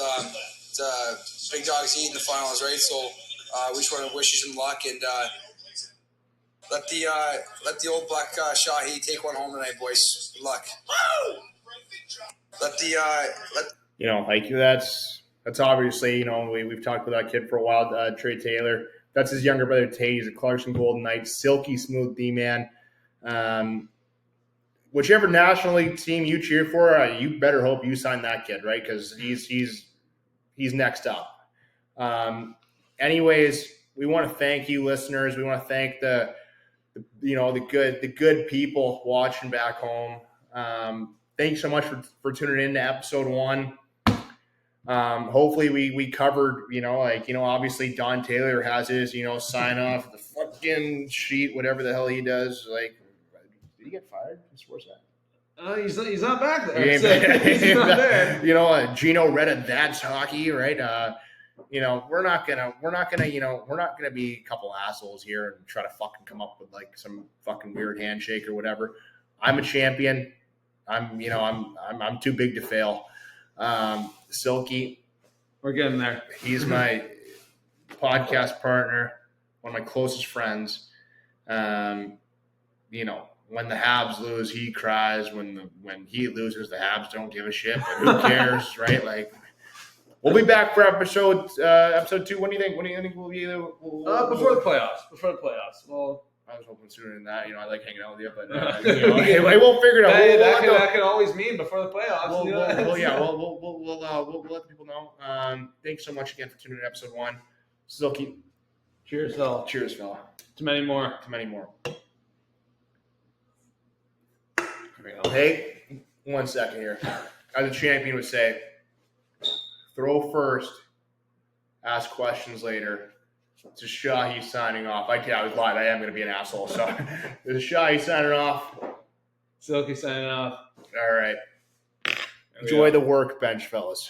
It's big dogs eat in the finals, right? So we just want to wish you some luck, and let the old black Shahi take one home tonight, boys. Good luck. That's obviously, we've talked about that kid for a while, Trey Taylor. That's his younger brother, Tay. He's a Clarkson Golden Knight, silky smooth D-man. Whichever National League team you cheer for, you better hope you sign that kid, right? Because he's he's next up. Anyways, we want to thank you, listeners. We want to thank the good people watching back home. Thanks so much for tuning in to episode 1. Hopefully we covered, obviously Don Taylor has his, sign off the fucking sheet, whatever the hell he does. Like, did he get fired? Where's that? He's not back there. He's not there. Gino Reda, that's hockey, right? We're not gonna be a couple assholes here and try to fucking come up with like some fucking weird handshake or whatever. I'm a champion. I'm too big to fail. Silky, we're getting there. He's my podcast partner, one of my closest friends. When the Habs lose, he cries. When he loses, the Habs don't give a shit. But who cares, right? Like, we'll be back for episode 2. When do you think? When do you think we'll be? Before the playoffs. Well, I was hoping sooner than that. I like hanging out with you, but we'll figure it out. That can always mean before the playoffs. We'll let the people know. Thanks so much again for tuning in to episode 1. Silky. Cheers, fella. Cheers, fella. To many more. Hey, 1 second here. As a champion would say, throw first, ask questions later. This is Shahi signing off. I was lying. I am going to be an asshole. So this is Shahi signing off. Silky signing off. All right. Enjoy the workbench, fellas.